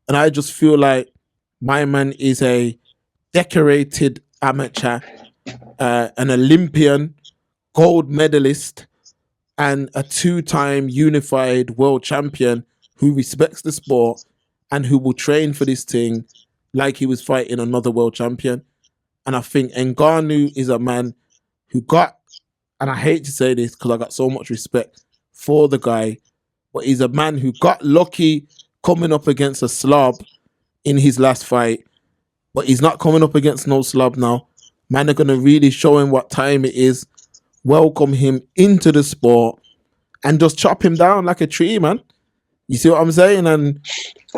And I just feel like my man is a decorated amateur, an Olympian, gold medalist, and a 2-time unified world champion who respects the sport and who will train for this thing like he was fighting another world champion. And I think Ngannou is a man who got, and I hate to say this because I got so much respect for the guy, but he's a man who got lucky coming up against a slob in his last fight, but he's not coming up against no slob now. Man are going to really show him what time it is, welcome him into the sport, and just chop him down like a tree, man. You see what I'm saying? And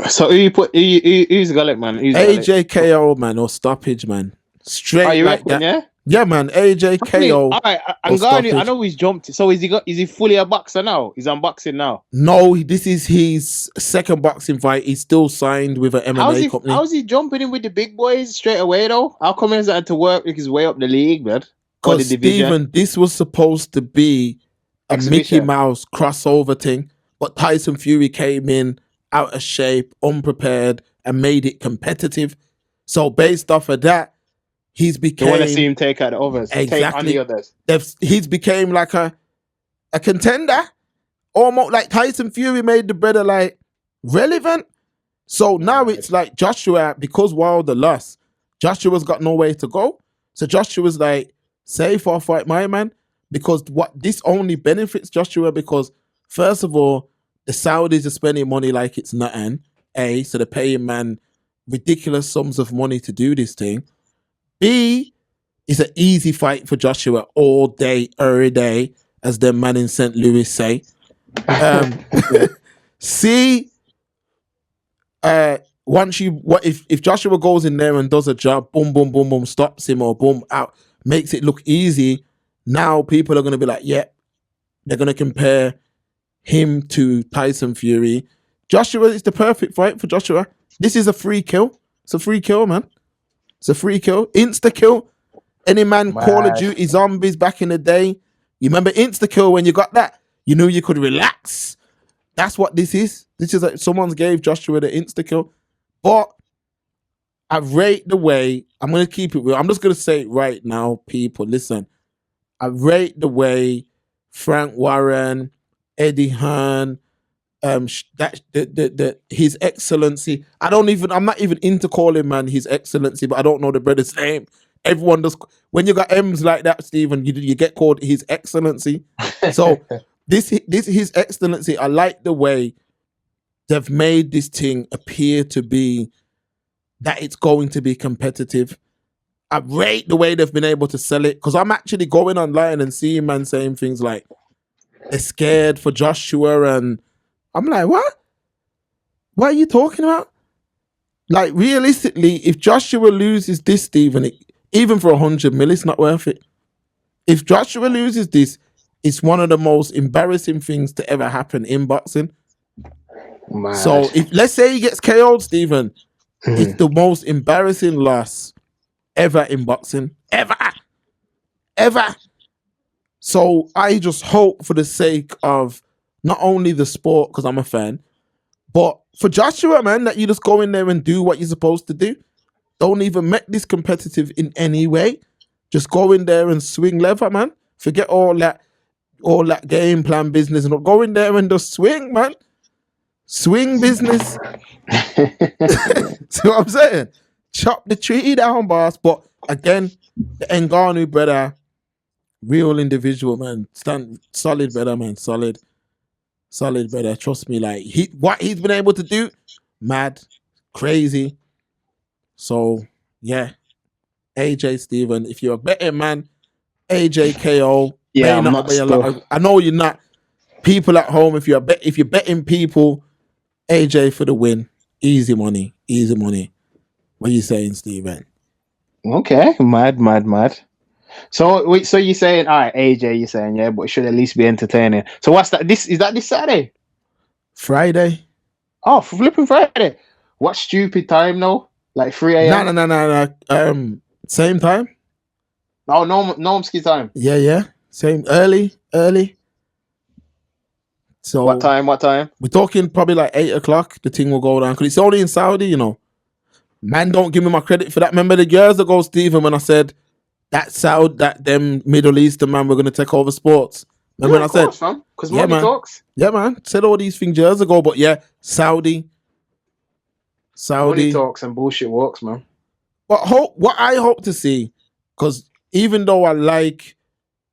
so who's the gullet, man? AJ KO, man, or stoppage, man. Straight like that. Yeah? Yeah, man. AJ KO. All right, Ngannou, I know he's jumped. So is he fully a boxer now? He's unboxing now? No, this is his second boxing fight. He's still signed with an MMA company. How's he jumping in with the big boys straight away, though? How come he hasn't had to work his way up the league, man? Because, Stephen, this was supposed to be a Mickey Mouse crossover thing, but Tyson Fury came in out of shape, unprepared, and made it competitive. So based off of that, he's became... You want to see him take out the others. Exactly. Take on the others. He's became like a contender. Almost like Tyson Fury made the brother like relevant. So now it's like Joshua, because Wilder lost, Joshua's got nowhere to go. So Joshua's like, safe or fight my man, because what this only benefits Joshua because first of all, the Saudis are spending money like it's nothing. So they're paying man ridiculous sums of money to do this thing. B, it's an easy fight for Joshua all day, every day, as them man in St. Louis say. C, if Joshua goes in there and does a job, boom, boom, boom, boom, stops him or boom out, makes it look easy. Now people are going to be like, yep, they're going to compare him to Tyson Fury. Joshua is the perfect fight for Joshua. This is a free kill. It's a free kill, man. It's a free kill. Insta kill. Any man Call of Duty Zombies back in the day. You remember insta kill when you got that? You knew you could relax. That's what this is. This is like someone's gave Joshua the insta kill. But I rate the way, I'm going to keep it real. I'm just going to say it right now, people. Listen, I rate the way Frank Warren, Eddie Hearn, His Excellency. I'm not even into calling man His Excellency, but I don't know the brother's name. Everyone does. When you got M's like that, Stephen, you get called His Excellency. So this His Excellency, I like the way they've made this thing appear to be that it's going to be competitive. I rate the way they've been able to sell it because I'm actually going online and seeing man saying things like they're scared for Joshua, and I'm like, what? What are you talking about? Like, realistically, if Joshua loses this, Stephen, even for 100 mil, it's not worth it. If Joshua loses this, it's one of the most embarrassing things to ever happen in boxing. Man. So, if let's say he gets KO'd, Stephen, it's the most embarrassing loss ever in boxing. Ever. So, I just hope for the sake of not only the sport, because I'm a fan, but for Joshua, man, that you just go in there and do what you're supposed to do. Don't even make this competitive in any way. Just go in there and swing leather, man. Forget all that game plan business and go in there and just swing, man. Swing business. See what I'm saying? Chop the tree down, boss. But again, the Ngannou brother, real individual, man. Stand solid brother, man. Solid brother. Trust me, like what he's been able to do, mad, crazy. So yeah, AJ Stephen, if you're a betting man, AJ KO. Yeah, I know you're not. People at home, if you're betting people, AJ for the win. Easy money. What are you saying, Stephen? Okay, mad. So wait, so you're saying, all right, AJ, you're saying, yeah, but it should at least be entertaining. So what's that? Is that this Saturday? Friday. Oh, flipping Friday. What stupid time though? Like 3 a.m. No. Same time. Oh, no ski time. Yeah. Same early. So What time? we're talking probably like 8 o'clock. The thing will go down because it's only in Saudi, you know. Man, don't give me my credit for that. Remember the years ago, Stephen, when I said that Saudi, that them Middle Eastern man were going to take over sports. Remember when I said, because money talks. Yeah, man, said all these things years ago. But yeah, Saudi. Money talks and bullshit walks, man. But what I hope to see, because even though I like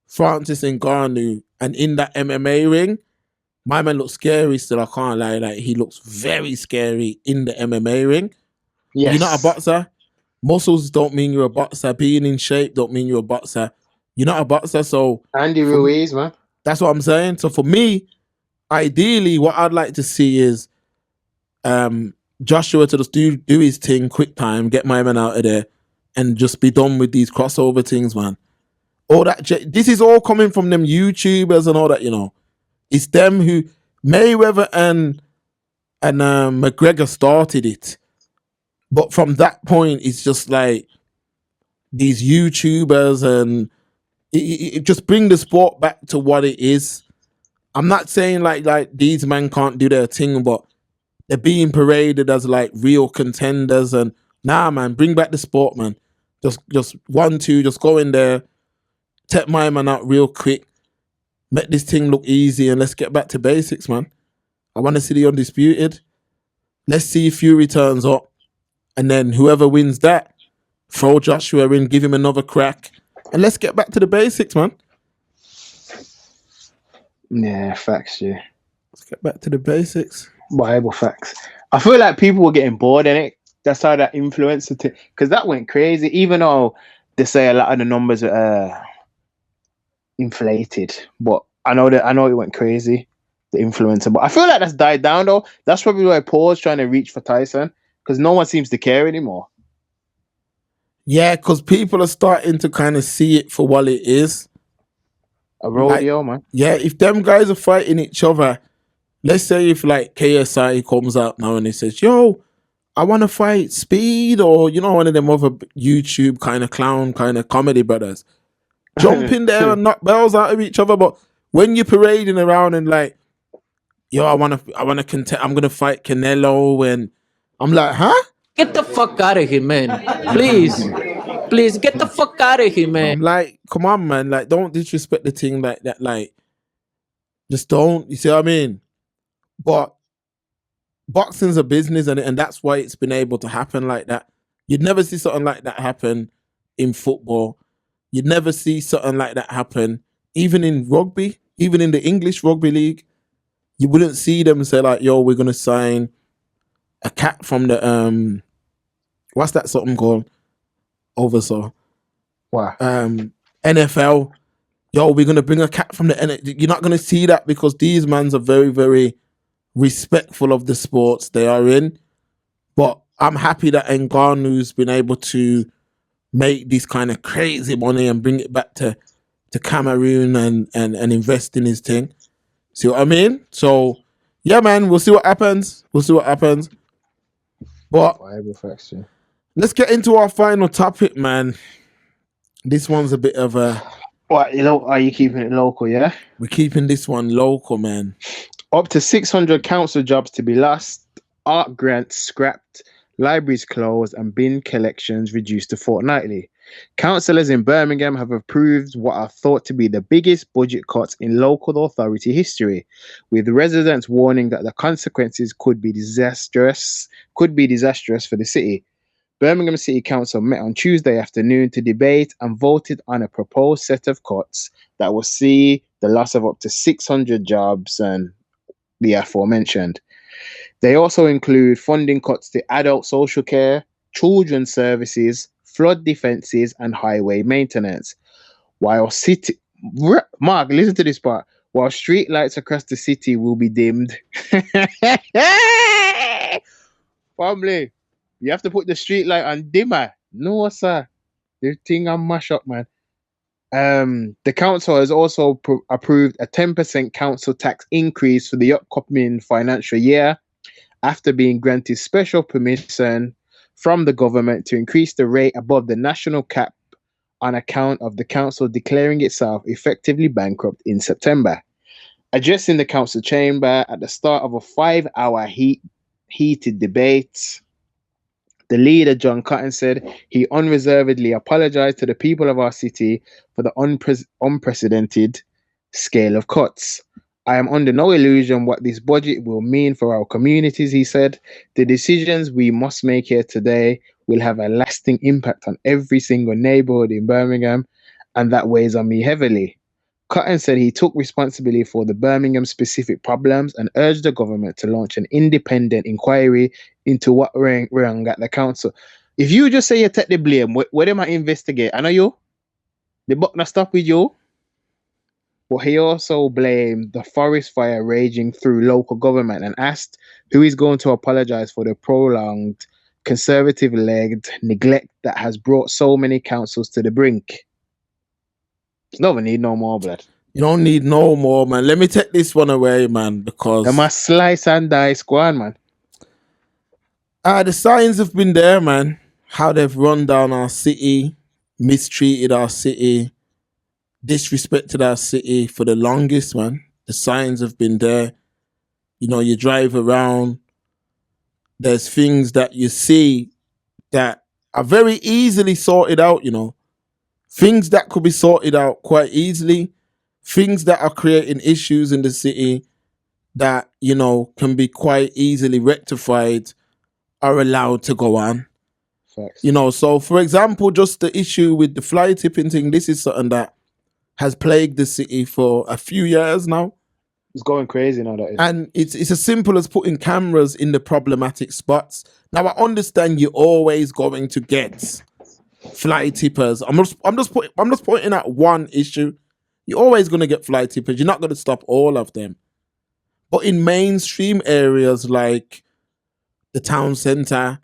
Francis Ngannou and in that MMA ring, my man looks scary still. I can't lie. Like, he looks very scary in the MMA ring. Yes. You're not a boxer. Muscles don't mean you're a boxer. Being in shape don't mean you're a boxer. You're not a boxer. So Andy Ruiz, man. That's what I'm saying. So for me, ideally, what I'd like to see is Joshua to just do his thing, quick time, get my man out of there, and just be done with these crossover things, man. All that. This is all coming from them YouTubers and all that, you know. It's them who Mayweather and McGregor started it, but from that point, it's just like these YouTubers, and it just bring the sport back to what it is. I'm not saying like these men can't do their thing, but they're being paraded as like real contenders. And nah, man, bring back the sport, man. Just 1, 2, just go in there, take my man out real quick, make this thing look easy, and let's get back to basics, man. I want to see the undisputed. Let's see if Fury turns up, and then whoever wins that, throw Joshua in, give him another crack, and let's get back to the basics, man. Yeah, facts, yeah. Let's get back to the basics. Bible facts. I feel like people were getting bored in it. That's how that influenced it, because that went crazy. Even though they say a lot of the numbers are inflated, but I know it went crazy, the influencer. But I feel like that's died down though. That's probably why Paul's trying to reach for Tyson, because no one seems to care anymore. Yeah, because people are starting to kind of see it for what it is. A rodeo, man. Yeah, if them guys are fighting each other, let's say if like KSI comes out now and he says, yo, I want to fight Speed, or, you know, one of them other YouTube kind of clown kind of comedy brothers. Jump in there and knock bells out of each other. But when you're parading around and like, yo, I want to contest, I'm going to fight Canelo, and I'm like, huh? Get the fuck out of here, man. Please, get the fuck out of here, man. I'm like, come on, man. Like, don't disrespect the thing like that. Like, just don't. You see what I mean? But boxing's a business, and that's why it's been able to happen like that. You'd never see something like that happen in football. You'd never see something like that happen even in rugby, even in the English rugby league. You wouldn't see them say like, yo, we're going to sign a cat from the, what's that something called? Oversaw. Wow. NFL. Yo, we're going to bring a cat from the NFL. You're not going to see that, because these mans are very, very respectful of the sports they are in. But I'm happy that Ngannou's been able to make this kind of crazy money and bring it back to Cameroon and invest in his thing. See what I mean? So, yeah, man, we'll see what happens. But let's get into our final topic, man. This one's a bit of a... What, are you keeping it local, yeah? We're keeping this one local, man. Up to 600 council jobs to be lost, art grants scrapped, libraries closed, and bin collections reduced to fortnightly. Councillors in Birmingham have approved what are thought to be the biggest budget cuts in local authority history, with residents warning that the consequences could be disastrous for the city. Birmingham City Council met on Tuesday afternoon to debate and voted on a proposed set of cuts that will see the loss of up to 600 jobs and the aforementioned. They also include funding cuts to adult social care, children's services, flood defences, and highway maintenance. While Mark, listen to this part. While street lights across the city will be dimmed. Family, you have to put the street light on dimmer. No, sir. The thing I mash up, man. The council has also approved a 10% council tax increase for the upcoming financial year after being granted special permission from the government to increase the rate above the national cap on account of the council declaring itself effectively bankrupt in September. Addressing the council chamber at the start of a 5-hour heated debate, the leader, John Cotton, said he unreservedly apologized to the people of our city for the unprecedented scale of cuts. I am under no illusion what this budget will mean for our communities, he said. The decisions we must make here today will have a lasting impact on every single neighborhood in Birmingham, and that weighs on me heavily. Cotton said he took responsibility for the Birmingham specific problems and urged the government to launch an independent inquiry into what went wrong at the council. If you just say you take the blame, where they might investigate? I know you. The buck not stop with you. But he also blamed the forest fire raging through local government and asked who is going to apologize for the prolonged conservative-led neglect that has brought so many councils to the brink. No one need no more blood. You don't need no more, man. Let me take this one away, man, because They must slice and dice, go on, man. the signs have been there, man. How they've run down our city, mistreated our city, disrespected our city for the longest, man. The signs have been there. You know, you drive around, there's things that you see that are very easily sorted out, you know. Things that could be sorted out quite easily. Things that are creating issues in the city that, you know, can be quite easily rectified are allowed to go on. Facts. You know, so for example, just the issue with the fly tipping thing, this is something that has plagued the city for a few years now. It's going crazy now, that is. And it's as simple as putting cameras in the problematic spots. Now, I understand you're always going to get fly tippers. I'm just pointing out one issue. You're always going to get fly tippers. You're not going to stop all of them. But in mainstream areas like the town centre,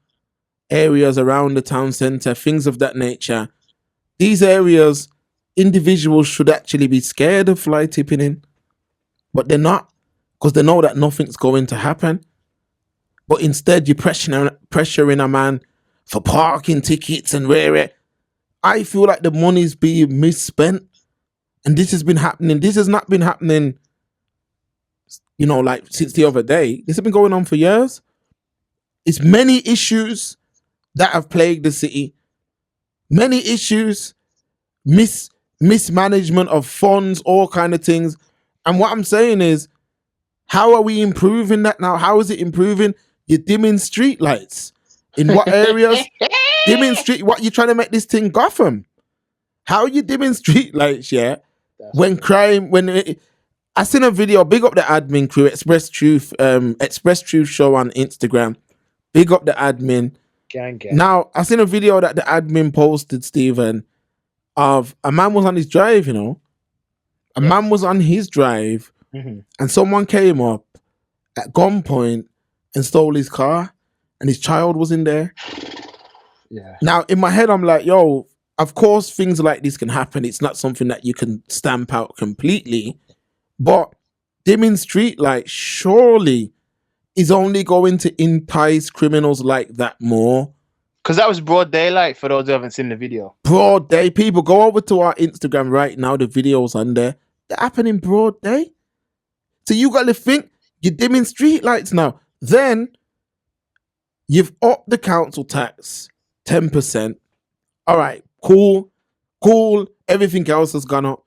areas around the town centre, things of that nature, these areas, individuals should actually be scared of fly tipping in. But they're not, because they know that nothing's going to happen. But instead, you're pressuring a man for parking tickets and rare. I feel like the money's being misspent. And this has been happening. This has not been happening, you know, like since the other day. This has been going on for years. It's many issues that have plagued the city. Many issues, mismanagement of funds, all kind of things. And what I'm saying is, how are we improving that now? How is it improving? You're dimming street lights. In what areas? Dimming street. What, you trying to make this thing Gotham? How are you dimming street lights, yeah? When crime, I seen a video, big up the admin crew, Express Truth Show on Instagram. Big up the admin. Gang. Now, I seen a video that the admin posted, Stephen, of a man was on his drive, you know. A man was on his drive and someone came up at gunpoint and stole his car and his child was in there. Yeah. Now, in my head, I'm like, yo, of course, things like this can happen. It's not something that you can stamp out completely. But dimming street lights surely is only going to entice criminals like that more. Because that was broad daylight for those who haven't seen the video. Broad day. People, go over to our Instagram right now. The video's on there. They're happening broad day. So you got to think, you're dimming street lights now. Then you've upped the council tax 10%. All right, cool. Everything else has gone up.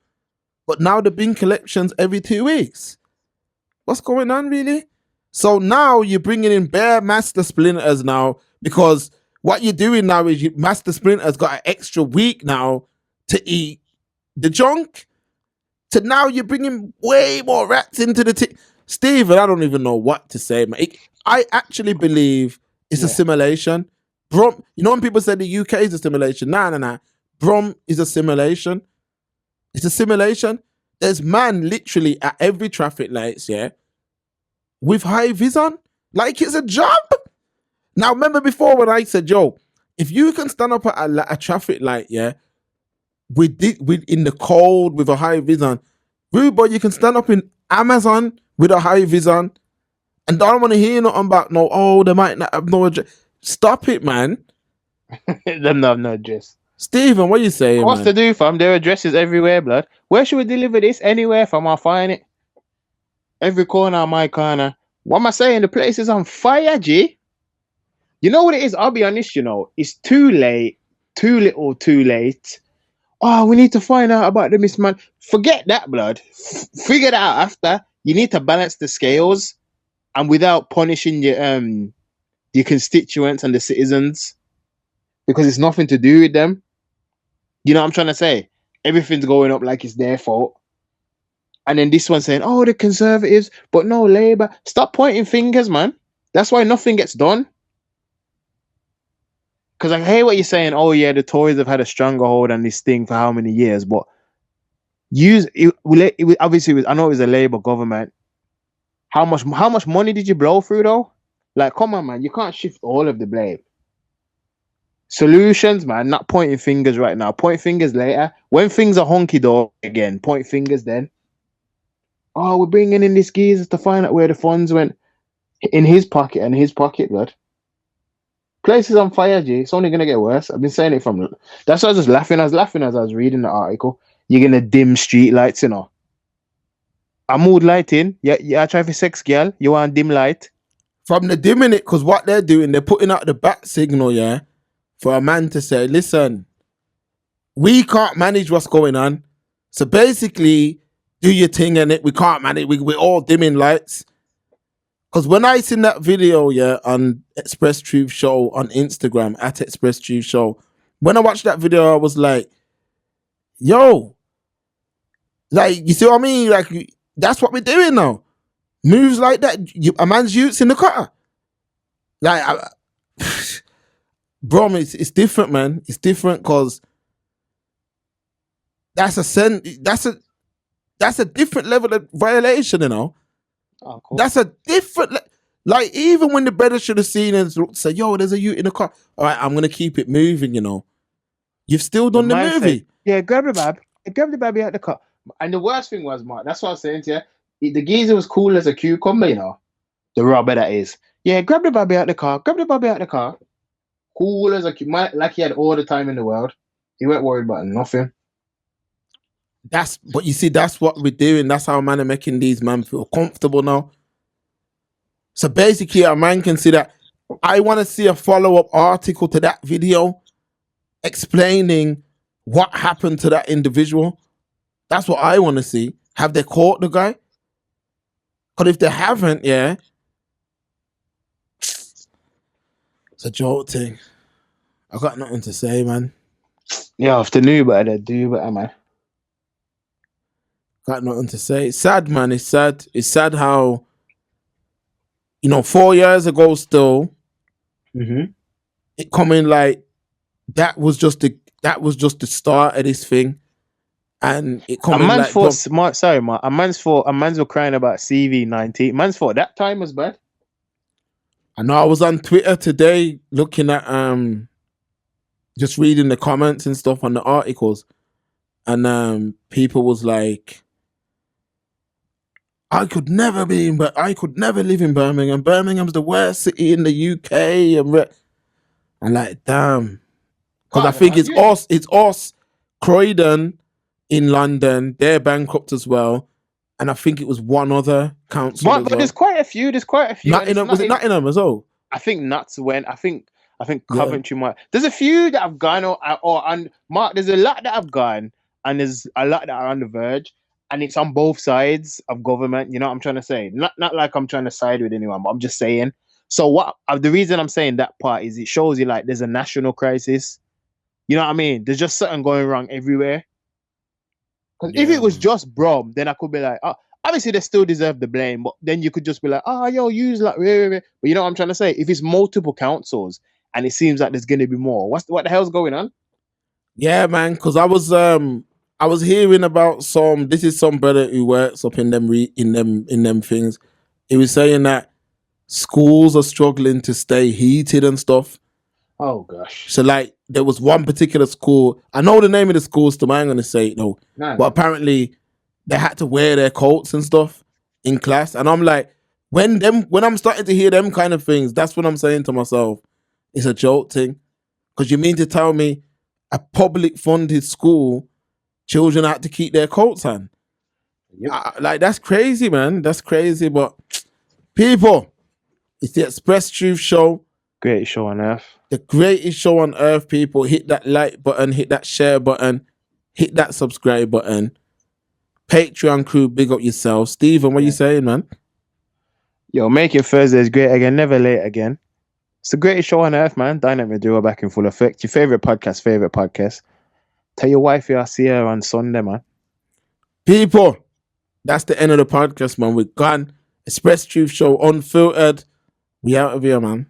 But now the bin collections every 2 weeks. What's going on, really? So now you're bringing in bare master splinters now, because what you're doing now is master splinters got an extra week now to eat the junk. So now you're bringing way more rats into the Stephen, I don't even know what to say, man. I actually believe it's a simulation. Brum, you know when people say the UK is a simulation? Nah. Brum is a simulation. It's a simulation. There's man literally at every traffic lights, yeah, with high vis on, like it's a job. Now, remember before when I said, yo, if you can stand up at a traffic light, yeah, we in the cold with a high vis on. Rude boy, you can stand up in Amazon with a high vis on, and don't want to hear nothing about no. Oh, they might not have no address. Stop it, man. Them not have no address. Stephen, what you saying, What's man? to do, fam? Their address is everywhere, blood. Where should we deliver this? Anywhere, fam? I'll find it. Every corner of my corner. What am I saying? The place is on fire, G. You know what it is? I'll be honest, you know. It's too late. Too little, too late. Oh, we need to find out about the misman. Forget that, blood. Figure it out after. You need to balance the scales, and without punishing your constituents and the citizens, because it's nothing to do with them. You know what I'm trying to say? Everything's going up like it's their fault. And then this one saying, oh, the Conservatives, but no, Labour. Stop pointing fingers, man. That's why nothing gets done. Because I hear what you're saying. Oh, yeah, the Tories have had a stronger hold on this thing for how many years? But obviously, I know it was a Labour government. How much money did you blow through, though? Like, come on, man. You can't shift all of the blame. Solutions, man, not pointing fingers right now. Point fingers later. When things are honky-dory again, point fingers then. Oh, we're bringing in this geezer to find out where the funds went. In his pocket and his pocket, blood. Place is on fire, G. It's only going to get worse. I've been saying it from... That's why I was just laughing. I was laughing as I was reading the article. You're going to dim street lights, you know. A mood lighting. Yeah, try for sex, girl. You want dim light? From the dimming it, because what they're doing, they're putting out the bat signal, yeah, for a man to say, listen, we can't manage what's going on. So basically, do your thing and we can't manage. We're all dimming lights. Because when I seen that video, yeah, on Express Truth Show on Instagram, at Express Truth Show, when I watched that video, I was like, yo, like, you see what I mean? Like, that's what we're doing now. Moves like that, a man's youth's in the car. Like, Brum, it's different, man. It's different because that's a different level of violation, you know. Oh, cool. That's a different, like, even when the brother should have seen and say, yo, there's a youth in the car. All right, I'm gonna keep it moving, you know. You've still done the movie. Said, yeah, grab the baby out the car. And the worst thing was, Mark, that's what I was saying to you. The geezer was cool as a cucumber, you know. The robber that is. Yeah, grab the baby out the car. Cool as a cucumber. Like he had all the time in the world. He weren't worried about nothing. But you see, that's what we're doing. That's how man are making these men feel comfortable now. So basically, a man can see that. I want to see a follow-up article to that video explaining what happened to that individual. That's what I want to see. Have they caught the guy? Because if they haven't, yeah, it's a joke thing. I got nothing to say, man. Yeah, if they knew better, they'd do better, man. Got nothing to say. It's sad, man. It's sad. It's sad how, you know, 4 years ago still, it coming like that was just the start of this thing. And it coming a man's like for smart. Sorry, Mark. A man's were crying about CV19. Man's for that time was bad. I know I was on Twitter today looking at just reading the comments and stuff on the articles, and people was like, I could never live in Birmingham. Birmingham's the worst city in the UK. And like, damn, because I think it's us, Croydon in London. They're bankrupt as well, and I think it was one other council. But there's quite a few. Nottingham, was it Nottingham as well? I think Nuts went. I think Coventry might. There's a few that have gone, and Mark. There's a lot that have gone, and there's a lot that are on the verge, and it's on both sides of government. You know what I'm trying to say? Not like I'm trying to side with anyone, but I'm just saying. So what? The reason I'm saying that part is it shows you like there's a national crisis. You know what I mean? There's just something going wrong everywhere. Because if it was just Brum, then I could be like, obviously they still deserve the blame, but then you could just be like, use like, but you know what I'm trying to say? If it's multiple councils and it seems like there's going to be more, what the hell's going on? Yeah, man. Because I was hearing about some brother who works up in them things. He was saying that schools are struggling to stay heated and stuff. Oh gosh. So like there was one particular school. I know the name of the school, so I ain't gonna say it though. No. But apparently they had to wear their coats and stuff in class. And I'm like, when I'm starting to hear them kind of things, that's when I'm saying to myself, it's a joke thing. Because you mean to tell me a public funded school, children had to keep their coats on? Yep. Like that's crazy, man. That's crazy. But people, it's the Express Truth Show. Greatest show on earth. The greatest show on earth, people. Hit that like button, hit that share button, hit that subscribe button. Patreon crew, big up yourself. Stephen, what you saying, man? Yo, make it Thursdays great again, never late again. It's the greatest show on earth, man. Dynamic Duo back in full effect. Your favorite podcast. Tell your wife I'll see her on Sunday, man. People, that's the end of the podcast, man. We're gone. Express Truth Show, unfiltered. We out of here, man.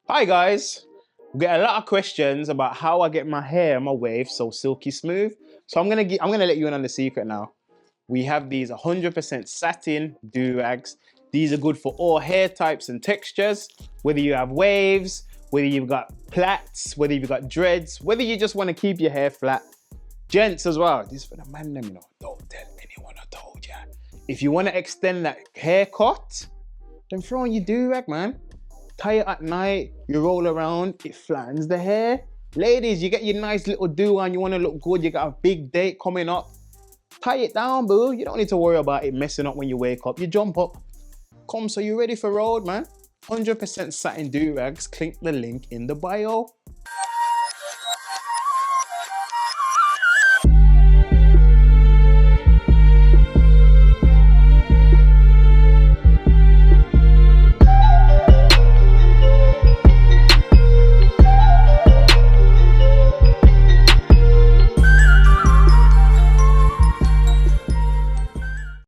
Hi, guys. We get a lot of questions about how I get my hair and my waves so silky smooth. So I'm gonna let you in on the secret now. We have these 100% satin do-rags. These are good for all hair types and textures. Whether you have waves, whether you've got plaits, whether you've got dreads, whether you just want to keep your hair flat. Gents as well. This is for the man, them, you know. Don't tell anyone I told ya. If you want to extend that haircut, then throw on your do-rag, man. Tie it at night, you roll around, it flattens the hair. Ladies, you get your nice little do on, you want to look good, you got a big date coming up. Tie it down, boo. You don't need to worry about it messing up when you wake up. You jump up. Come, so you ready for road, man? 100% satin do-rags. Click the link in the bio.